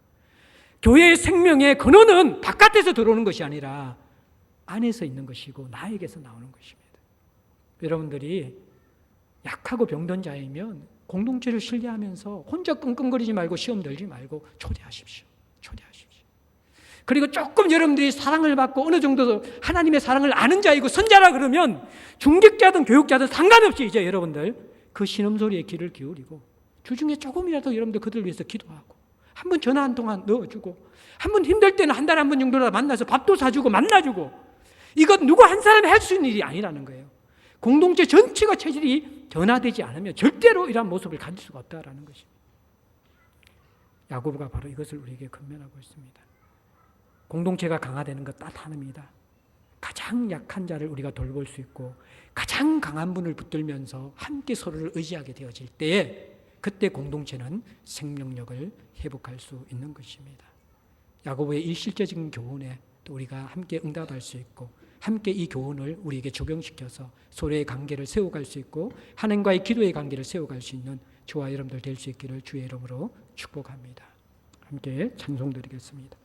교회의 생명의 근원은 바깥에서 들어오는 것이 아니라 안에서 있는 것이고 나에게서 나오는 것입니다. 여러분들이 약하고 병든 자이면 공동체를 신뢰하면서 혼자 끙끙거리지 말고 시험 들지 말고 초대하십시오. 그리고 조금 여러분들이 사랑을 받고 어느 정도 하나님의 사랑을 아는 자이고 선자라 그러면 중직자든 교육자든 상관없이 이제 여러분들 그 신음소리에 귀를 기울이고 주중에 조금이라도 여러분들 그들 위해서 기도하고 한번 전화 한 통화 넣어주고 한번 힘들 때는 한 달에 한 번 정도라도 만나서 밥도 사주고 만나주고 이건 누구 한 사람이 할 수 있는 일이 아니라는 거예요. 공동체 전체가 체질이 변화되지 않으면 절대로 이러한 모습을 가질 수가 없다라는 것입니다. 야고보가 바로 이것을 우리에게 권면하고 있습니다. 공동체가 강화되는 것 딱 하나입니다. 가장 약한 자를 우리가 돌볼 수 있고 가장 강한 분을 붙들면서 함께 서로를 의지하게 되어질 때에 그때 공동체는 생명력을 회복할 수 있는 것입니다. 야고보의 이 실제적인 교훈에 또 우리가 함께 응답할 수 있고 함께 이 교훈을 우리에게 적용시켜서 서로의 관계를 세워갈 수 있고 하나님과의 기도의 관계를 세워갈 수 있는 저와 여러분들 될 수 있기를 주의 이름으로 축복합니다. 함께 찬송드리겠습니다.